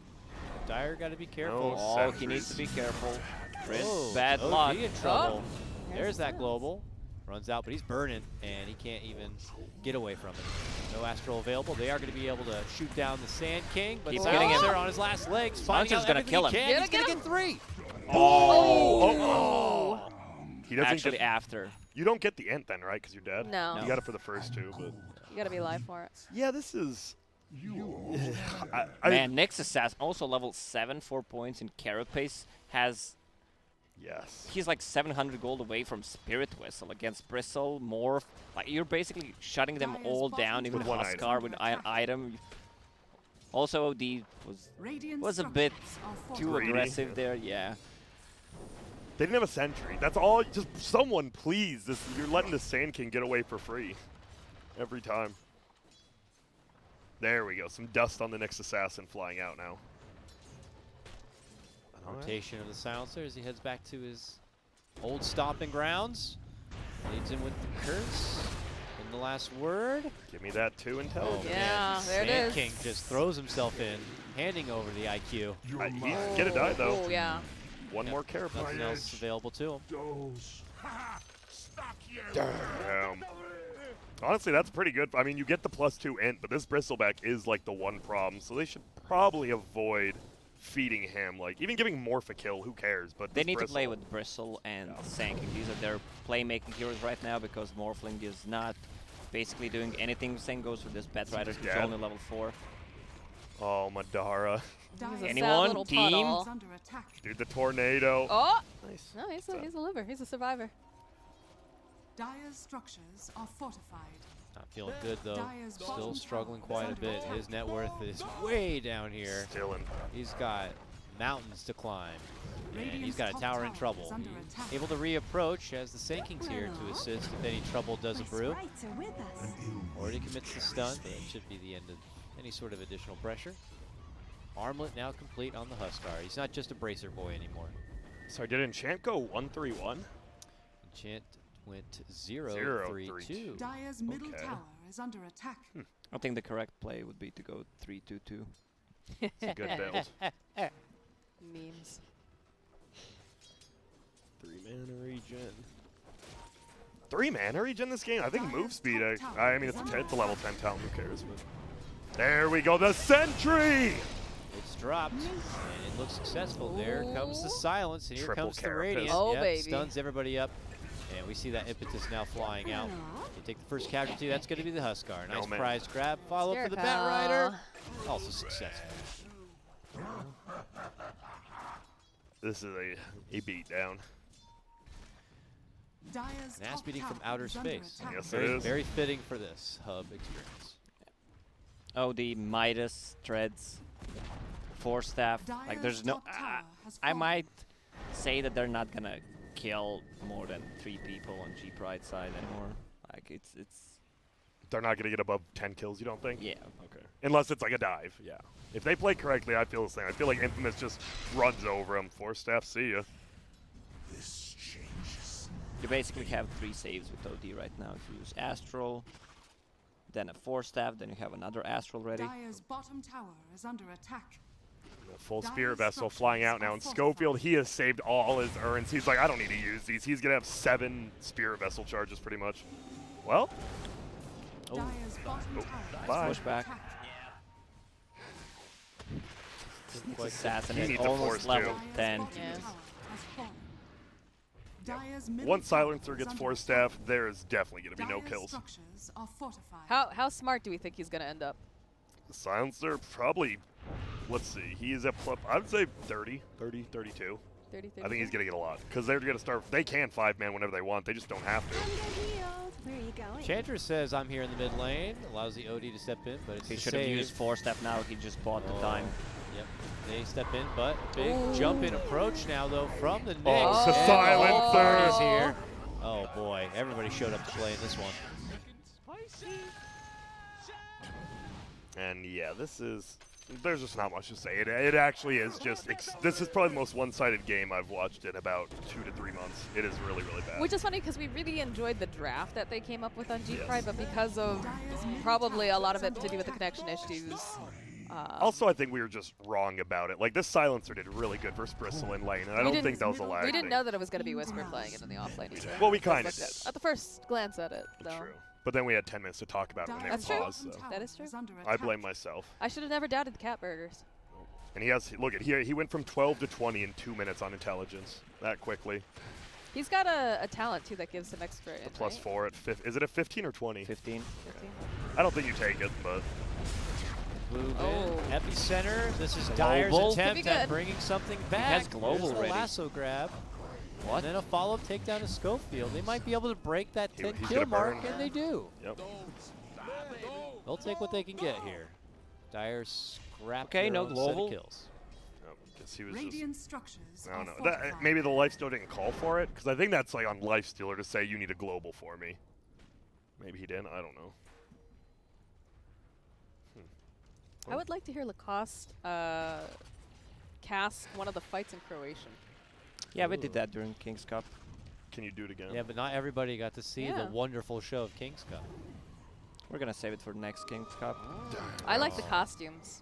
Dyer got to be careful. Oh, Oh, he needs to be careful. Chris, Oh, bad OG luck. in trouble. Oh. There's that global. Runs out, but he's burning, and he can't even get away from it. No Astral available. They are going to be able to shoot down the Sand King, but Keep getting him. Silencer on his last legs. Finding Silencer's out gonna everything kill he him. can. Get He's going to him. get 3. Oh! He doesn't Actually, get, after. you don't get the int then, right? Because you're dead? No. You got it for the first 2, but... You gotta be alive for it. Yeah, this is... Man, Nyx Assassin, also level 7, 4 points in Carapace, has... Yes. He's like 700 gold away from Spirit Whistle against Bristle, Morph. Like, you're basically shutting them all down, even With one Huskar with an item. Also, OD was a bit too Greedy. aggressive there, yeah. They didn't have a sentry. That's all. Just someone, please. You're letting the Sand King get away for free. Every time. There we go. Some dust on the Nyx Assassin flying out now. Rotation of the Silencer as he heads back to his old stomping grounds. Leads in with the curse. And the last word. Give me that 2 intelligence. Yeah, man, there it Sand is. King just throws himself in, handing over the IQ. He get a die, though. Oh, yeah. One more carapace. Nothing else available to him. Those. Ha! Stuck Damn. Honestly, that's pretty good. I mean, you get the +2 int, but this Bristleback is like the one problem, so they should probably avoid feeding him. Like, even giving Morph a kill, who cares? But They this need to play Bristle- with Bristle and Sanking. These are their playmaking heroes right now because Morphling is not basically doing anything. Same goes with this Batrider, who's dead. only level 4. Oh, Madara. He's a sad Anyone? little Team? puddle. Is under attack. Dude, the tornado. Oh! Nice. No, he's a liver. He's a survivor. Dire's structures are fortified. Not feeling good though. Dyer's Still bottom struggling tower quite is a under bit. attack. His net worth is way down here. Still in. He's got mountains to climb. And he's Radiant's got a top tower in tower trouble. is under attack. Able to reapproach as the Sanking's here to assist if any trouble does My brew. sprites are with us. Already commits the stun, but it should be the end of any sort of additional pressure. Armlet now complete on the Huskar. He's not just a bracer boy anymore. Sorry, did Enchant go 1-3-1? Enchant went 0-3-2. 0-3-2. Dyer's middle Okay. tower is under attack. I think the correct play would be to go 3-2-2. It's a good build. Memes. 3-mana regen. 3-mana regen this game? I think move speed. I mean, it's a level 10 talent. Who cares? But there we go. The sentry. It's dropped, and it looks successful. There comes the silence, and here Triple comes the carapace. radiant. Oh, Yep, baby. stuns everybody up, and we see that impetus now flying out. You take the first casualty. That's going to be the Huskar. Nice man. prize grab. Follow up for the Scarecrow. Batrider. Also successful. This is a beatdown. Dyer's An ass top beating from tower outer is under space. attack. Yes, it Very, is. very fitting for this hub experience. Oh, the Midas Treads 4 staff. Like, Dyer's there's no. top tower has I fallen. might say that they're not gonna kill more than 3 people on G-Pride side anymore. Like, it's. They're not going to get above 10 kills, you don't think? Yeah. Okay. Unless it's like a dive, yeah. If they play correctly, I feel the same. I feel like Infamous just runs over them. 4 staff, see ya. This changes. You basically have 3 saves with OD right now. If you use Astral, then a 4 staff, then you have another Astral ready. Dyer's bottom tower is under attack. The full Dyer's Spirit Vessel structures flying out are now. And fortified. Schofield, he has saved all his urns. He's like, I don't need to use these. He's going to have 7 Spirit Vessel charges pretty much. Well, Dyer's bottom Oh, tower bye. is under Pushback. attack. Assassinate needs a almost force level too. Dyer's 10. bottom Yeah. tower has fallen. Dyer's middle once tower Silencer is gets under 4 attack. staff, there is definitely going to be no Dyer's kills. structures are fortified. How smart do we think he's gonna end up? Silencer, probably, let's see, he is at, I would say 30, 32. 30, I think he's going to get a lot. Because they're going to start, they can 5-man whenever they want. They just don't have to. Underhealed. Where are you going? Chanter says, I'm here in the mid lane. Allows the OD to step in, but it's He a should have save. used 4 staff now. He just bought the Oh. time. Yep. They step in, but big jump in approach now, though, from the Knicks. Oh, the And silencer. Party's here. Oh, boy. Everybody showed up to play in this one. And yeah, there's just not much to say. It actually is just, this is probably the most one-sided game I've watched in about 2 to 3 months. It is really, really bad. Which is funny because we really enjoyed the draft that they came up with on Yes. G-Pride, but because of probably a lot of it to do with the connection issues. Also, I think we were just wrong about it. Like, this Silencer did really good versus Bristle in lane, and I We don't think didn't- that was a lag we didn't thing. know that it was going to be Whisper playing it in the offlane either. Well, we Just kinda looked did. At the first glance at it, though. True. But then we had 10 minutes to talk about it when they were That's true. paused, so That is true. I blame myself. I should have never doubted the cat burgers. And he has, look at here, he went from 12 to 20 in 2 minutes on intelligence that quickly. He's got a talent, too, that gives him extra. The +4 at is it a 15 or 20? 15. 15. I don't think you take it, but Move Oh. in. Epicenter. This is Dyer's Global. attempt Could be at good. bringing something back. has global There's the ready. lasso grab. What? And then a follow-up takedown to Schofield. They might be able to break that He's 10 kill gonna mark, burn. and they do. yep. They'll take what they can get here. Dyer scrapped Okay, their no own set global. of kills. Guess he was just, Radiant structures I are don't know. fortified. Maybe the Lifesteal didn't call for it, because I think that's like on Lifestealer to say you need a global for me. Maybe he didn't. I don't know. I would like to hear Lacoste cast one of the fights in Croatian. Yeah, we did that during King's Cup. Can you do it again? Yeah, but not everybody got to see the Yeah. wonderful show of King's Cup. We're gonna save it for the next King's Cup. I like the costumes.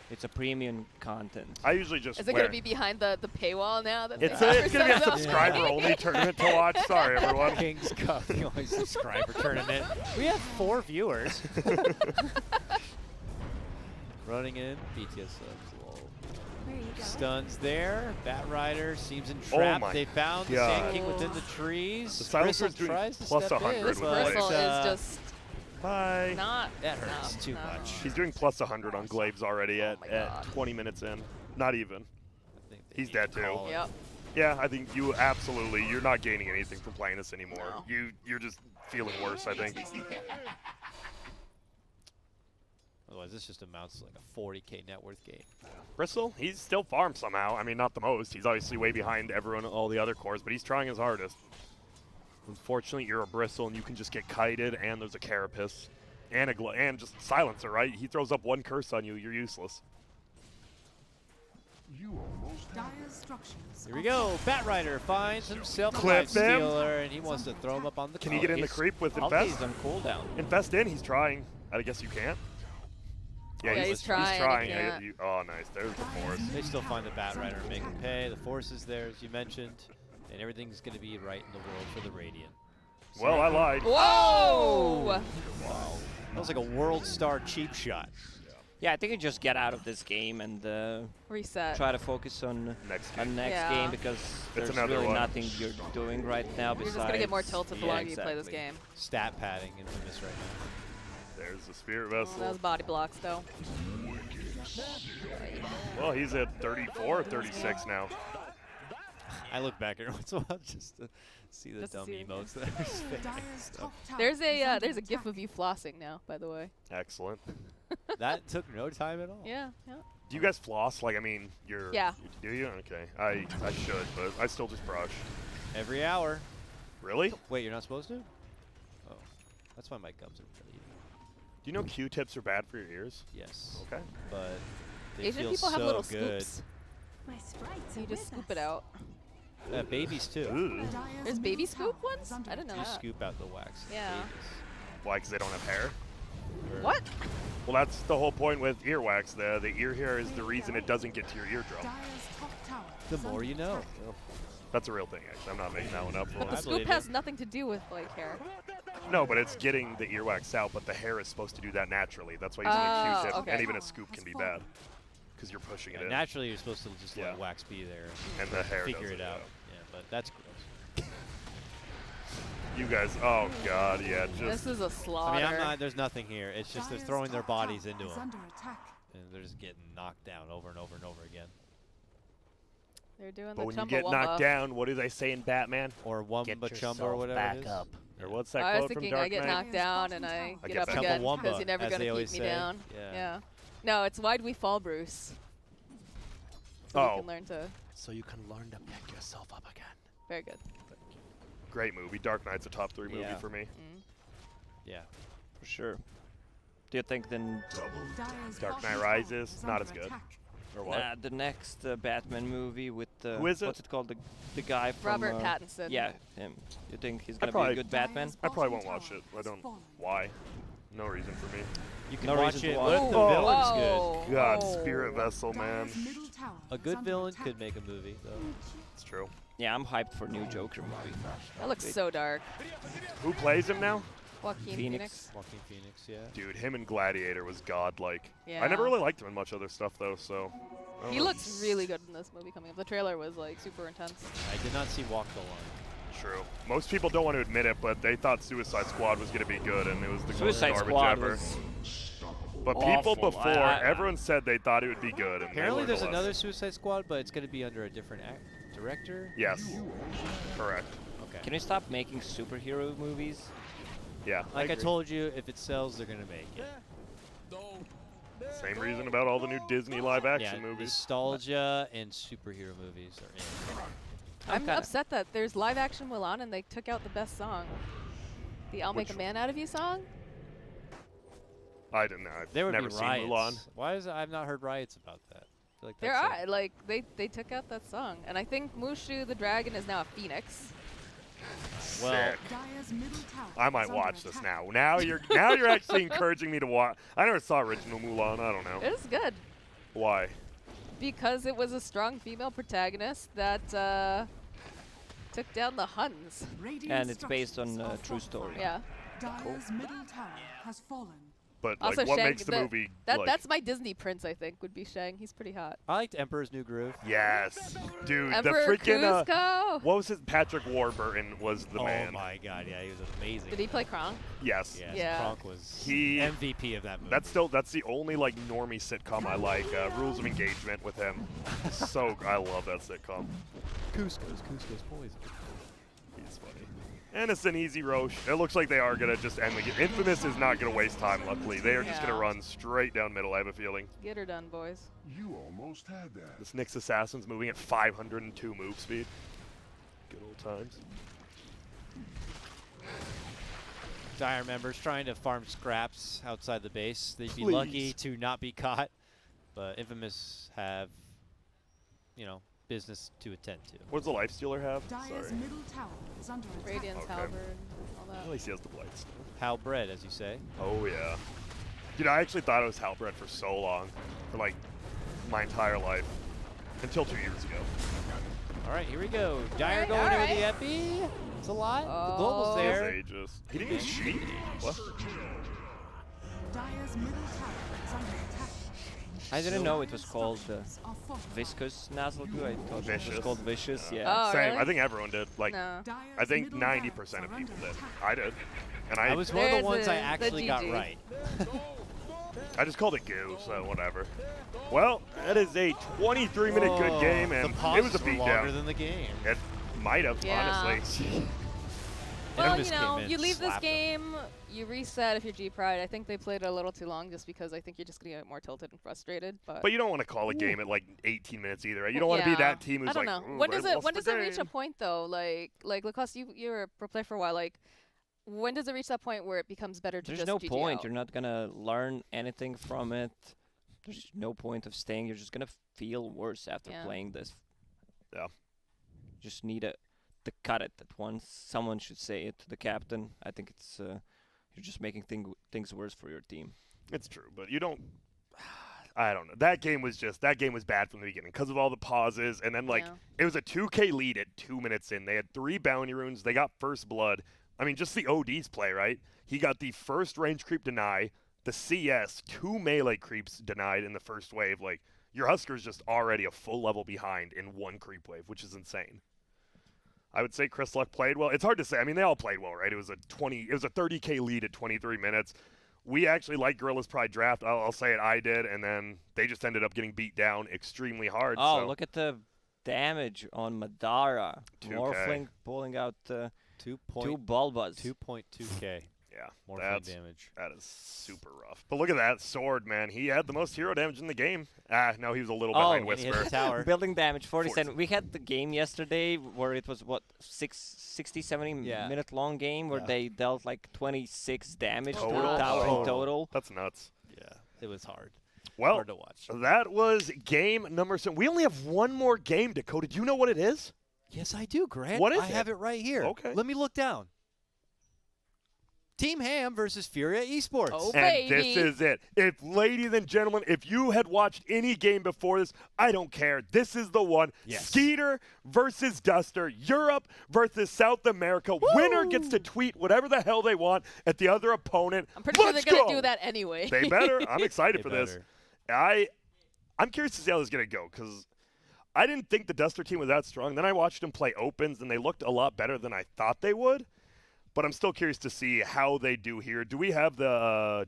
It's a premium content. I usually just Is it wear. going to be behind the paywall now? That It's they it's gonna be a offer subs? subscriber-only tournament to watch. Sorry, everyone. King's Cup, the only subscriber tournament. We have 4 viewers. Running in, BTS subs. Lol. Where are you going? Stuns there. Bat Rider seems Oh entrapped. my They found the God. Sand King within the trees. The Silencer's Bristle doing tries to plus step 100 in, with but, Bristle uh, is just Bye. not. that hurts no, too no. much. He's doing plus 100 on Glaives already Oh my at God. 20 minutes in. Not even. I think they He's need dead to too. call it. Yep. Yeah, I think you absolutely. You're not gaining anything from playing this anymore. No. You're just feeling worse. I think. Otherwise, this just amounts to like a 40K net worth game. Bristle, he's still farmed somehow. I mean, not the most. He's obviously way behind everyone, all the other cores, but he's trying his hardest. Unfortunately, you're a Bristle, and you can just get kited, and there's a Carapace, and and just Silencer, right? He throws up one curse on you, you're useless. You almost Dire's structures. Here we are go. Bat Rider finds himself a Clip life them. stealer, and he wants to throw him up on the Can he get in the He's- creep with Ulti is Infest? on cooldown. Infest in, he's trying. I guess you can't. Yeah, he's trying, he trying. can't. Oh, nice. There's the force. They still find the Bat Rider and make him pay. The force is there, as you mentioned, and everything's going to be right in the world for the Radiant. Well, I lied. Whoa! That was like a World Star cheap shot. Yeah, I think you just get out of this game and Reset. try to focus on Next game. next Yeah. game because there's another really one. nothing you're doing right now You're besides. just gonna get more tilted the Yeah, longer you play this exactly. game. Stat padding Infamous right now. There's the Spirit Oh, Vessel. that was body blocks though. Well, he's at 34 or 36 now. I look back every once in a while just to see the Just to dumb see it. emotes that are spammed. Dire's top tower There's is a under there's a gif attack. of you flossing now, by the way. Excellent. That took no time at all. Yeah, yeah. Do you guys floss? Like, I mean, you're. Yeah. Do you? Okay. I should, but I still just brush. Every hour. Really? Wait, you're not supposed to? Oh, that's why my gums are bleeding. Do you know Q-tips are bad for your ears? Yes, Okay. but they Asian feel people so have little good. scoops. My sprites So are you just with scoop us. it out. Babies too. Ooh. Dire's There's middle baby tower scoop is ones? under I didn't know You that. scoop out the wax. Yeah. Why? Because they don't have hair? Or- What? Well, that's the whole point with earwax. The ear hair is the reason it doesn't get to your eardrum. Dire's top tower The is more under you know. attack. That's a real thing, actually. I'm not making that one up. But the I scoop believe has it. nothing to do with like hair. No, but it's getting the earwax out, but the hair is supposed to do that naturally. That's why using a Oh, Q-tip okay. and even a scoop can be bad. Because you're pushing it in. Naturally, you're supposed to just Yeah. let wax be there And the hair figure does it out. Yeah, but that's gross. You guys, oh god, yeah, This just is a I slaughter. mean, I'm not. There's nothing here. It's just they're Dire's throwing their top bodies tower into is them, under attack. and they're just getting knocked down over and over and over again. They're doing but the when you Chumbawamba. get knocked down, what do they say in Batman? Or Wumba Chumba or whatever it is. Or what's that I was quote from thinking Dark I get Knight? knocked down and I I get get up back again up. because you're never As gonna they keep always me say. down. Yeah. No, it's why'd we fall, Bruce? So Oh. we can learn to. So you can learn to pick yourself up again. Very good. Great movie. Dark Knight's a top 3 movie Yeah. for me. Mm. Yeah. For sure. Do you think then Dire's Dark bottom Knight tower Rises, is not under as good. attack. Or what? the next Batman movie with Who is it? what's it called, the guy from Robert Pattinson. Yeah, him. You think he's gonna be probably- a good Batman? Dire's I probably won't bottom watch tower it. I has don't. fallen. Why? No reason for me. You can No watch reason it to with watch the it. villain's Whoa. God, Oh. Spirit Vessel, man. Dire's middle tower good. A is good under villain attack. could make a movie, though. It's true. Yeah, I'm hyped for new Joker movie. That looks so dark. Who plays him now? Joaquin Phoenix. Joaquin Phoenix, yeah. Dude, him in Gladiator was godlike. Yeah. I never really liked him in much other stuff, though, so. I don't He know. looks really good in this movie coming up. The trailer was like super intense. I did not see Walk the Line. True. Most people don't want to admit it, but they thought Suicide Squad was going to be good, and it was the Suicide garbage Squad ever. was But people awful. before, everyone said they thought it would be good. And they Apparently, learned there's a lesson. another Suicide Squad, but it's going to be under a different director. Yes. Correct. Okay. Can we stop making superhero movies? Yeah. Like I agree. told you, if it sells, they're going to make it. Same reason about all the new Disney live action Yeah, movies. nostalgia and superhero movies are in. I'm kinda- upset that there's live action Mulan and they took out the best song. The I'll Make a Which- Man Out of You song? I didn't know. I've There would never be seen riots. Mulan. Why is I've not heard riots about that? I feel like There that's are. Like, they took out that song. And I think Mushu the dragon is now a phoenix. Well, Sick. Dire's middle tower I is might under watch this attack. now. Now you're actually encouraging me to watch. I never saw original Mulan. I don't know. It's good. Why? Because it was a strong female protagonist that took down the Huns. Radiant And it's based on structures a are true story. Yeah. Dire's middle tower has fallen. But Also, like, what Shang, makes the movie? That like, that's my Disney prince, I think, would be Shang. He's pretty hot. I liked Emperor's New Groove. yes, dude. Emperor the freaking Cusco. what was it? Patrick Warburton was the man. Oh my God, yeah, he was amazing. Did he play Kronk? Yes. Yes, Yeah. Kronk was He- MVP of that movie. That's the only like normie sitcom I like. Rules of Engagement with him. I love that sitcom. Cusco's poison. He's funny. And it's an easy Roche. It looks like they are going to just end the game. Infamous is not going to waste time, luckily. They are just going to Yeah. run straight down middle, I have a feeling. Get her done, boys. You almost had that. This Nyx Assassin's moving at 502 move speed. Good old times. Dire members trying to farm scraps outside the base. They'd be Please. lucky to not be caught, but Infamous have, business to attend to. What does the Lifestealer have? Dire's Sorry. middle tower is under attack. Radiance Okay. Halberd and all At that. least he has the Blight still. Halbred, as you say. Oh, yeah. Dude, I actually thought it was Halbred for so long. For, like, my entire life. Until 2 years ago. All right, here we go. Dire Alright, going alright. to the Epi. It's a lot. Oh. The global's He has there. Aegis. He didn't use Sheet? What? Dire's middle tower is under attack. I didn't know it was Dire's called structures are fortified. Viscous Nozzle Goo. I thought it Vicious. was called Vicious. Yeah. Oh, Same. really? I think everyone did. Like, No. Dire's I think middle 90% of barracks people are did. under I did. And I was one of There's the ones I the actually got GG. right. I just called it goo, so whatever. Well, that is a 23-minute good game, and the it was a pauses were longer beatdown. than the game. It might have, Yeah. honestly. Well, Infamous came in, you leave this slapped them. game, you reset if you're G-Pride. I think they played it a little too long just because I think you're just going to get more tilted and frustrated. But you don't want to call a game at like 18 minutes either, right? You don't want to be that team who's I don't like, know. "Ooh, When I does it lost when the does it reach a game." point though? Like Lacoste, you were a pro player for a while. Like, when does it reach that point where it becomes better to There's just no GG point. out? You're not gonna learn anything from it. There's no point of staying. You're just gonna feel worse after Yeah. playing this. Yeah. You just need to cut it at once. Someone should say it to the captain. I think it's you're just making things worse for your team. It's true, but you don't. I don't know. That game was bad from the beginning because of all the pauses, and then like Yeah. it was a 2K lead at 2 minutes in. They had 3 bounty runes. They got first blood. I mean, just the OD's play, right? He got the first range creep deny, the CS, 2 melee creeps denied in the first wave. Like, your Husker's just already a full level behind in 1 creep wave, which is insane. I would say Chris Luck played well. It's hard to say. I mean, they all played well, right? It was a 30K lead at 23 minutes. We actually liked Gorillaz-Pride draft. I'll say it, I did, and then they just ended up getting beat down extremely hard. Oh, so. look at the damage on Madara. 2K. Morphling pulling out 2 2.2K. Bulbas. 2.2K. Yeah, More that's, damage. that is super rough. But look at that sword, man. He had the most hero damage in the game. No, he was a little behind and he hit Whisper. the tower. Building damage 47. We had the game yesterday where it was 60, 70 Yeah. minute long game where Yeah. they dealt like 26 damage to the Total? tower Oh. in total. That's nuts. Yeah, it was hard. Well, Hard to watch. that was game number 7. We only have one more game, Dakota. Do you know what it is? Yes, I do, Grant. What is I have it? it right here. Okay. Let me look down. Team Ham versus Furia Esports. Oh, And this baby. is it. Ladies and gentlemen, if you had watched any game before this, I don't care. This is the one. Yes. Skeeter versus Duster. Europe versus South America. Winner gets to tweet whatever the hell they want at the other opponent. I'm pretty sure Let's they're going to go. do that anyway. They better. I'm excited They for this. better. I'm curious to see how this is going to go because I didn't think the Duster team was that strong. Then I watched them play opens, and they looked a lot better than I thought they would. But I'm still curious to see how they do here. Do we have the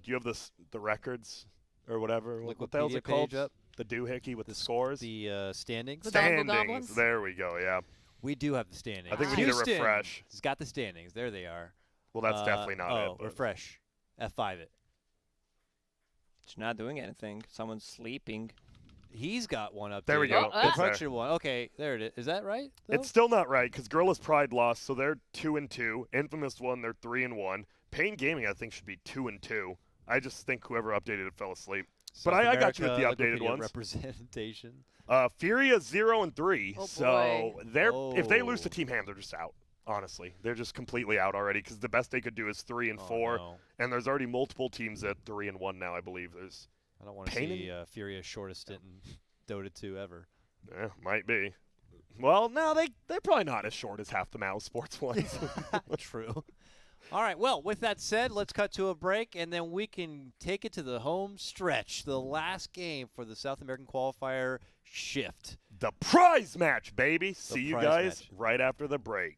the records or whatever? What the hell's it Wikipedia called? page up. The doohickey with the scores. The standings. The Dongle standings. Goblins? There we go. Yeah. We do have the standings. I think we need to Houston refresh. has got the standings. There they are. Well, that's definitely not it. but- Refresh. F5 it. It's not doing anything. Someone's sleeping. He's got one up There we go. The It's there. correction one. Okay, there it is. Is that right? though? It's still not right because Gorillaz-Pride lost, so they're 2-2. Infamous won, they're 3-1. Pain Gaming, I think, should be 2-2. I just think whoever updated it fell asleep. But South I got you with the America, updated Wikipedia ones. Representation. Furia 0-3. Oh, so boy. they're if they lose to Oh. Team Ham, they're just out. Honestly, they're just completely out already because the best they could do is 3-4, Oh, no. and there's already multiple teams at 3-1 now. I believe there's I don't want to Pain see Furia's shortest stint in Dota 2 ever. Yeah, might be. Well, no, they're probably not as short as half the Mouse Sports ones. True. All right, well, with that said, let's cut to a break, and then we can take it to the home stretch, the last game for the South American qualifier shift. The prize match, baby. See you prize guys match. right after the break.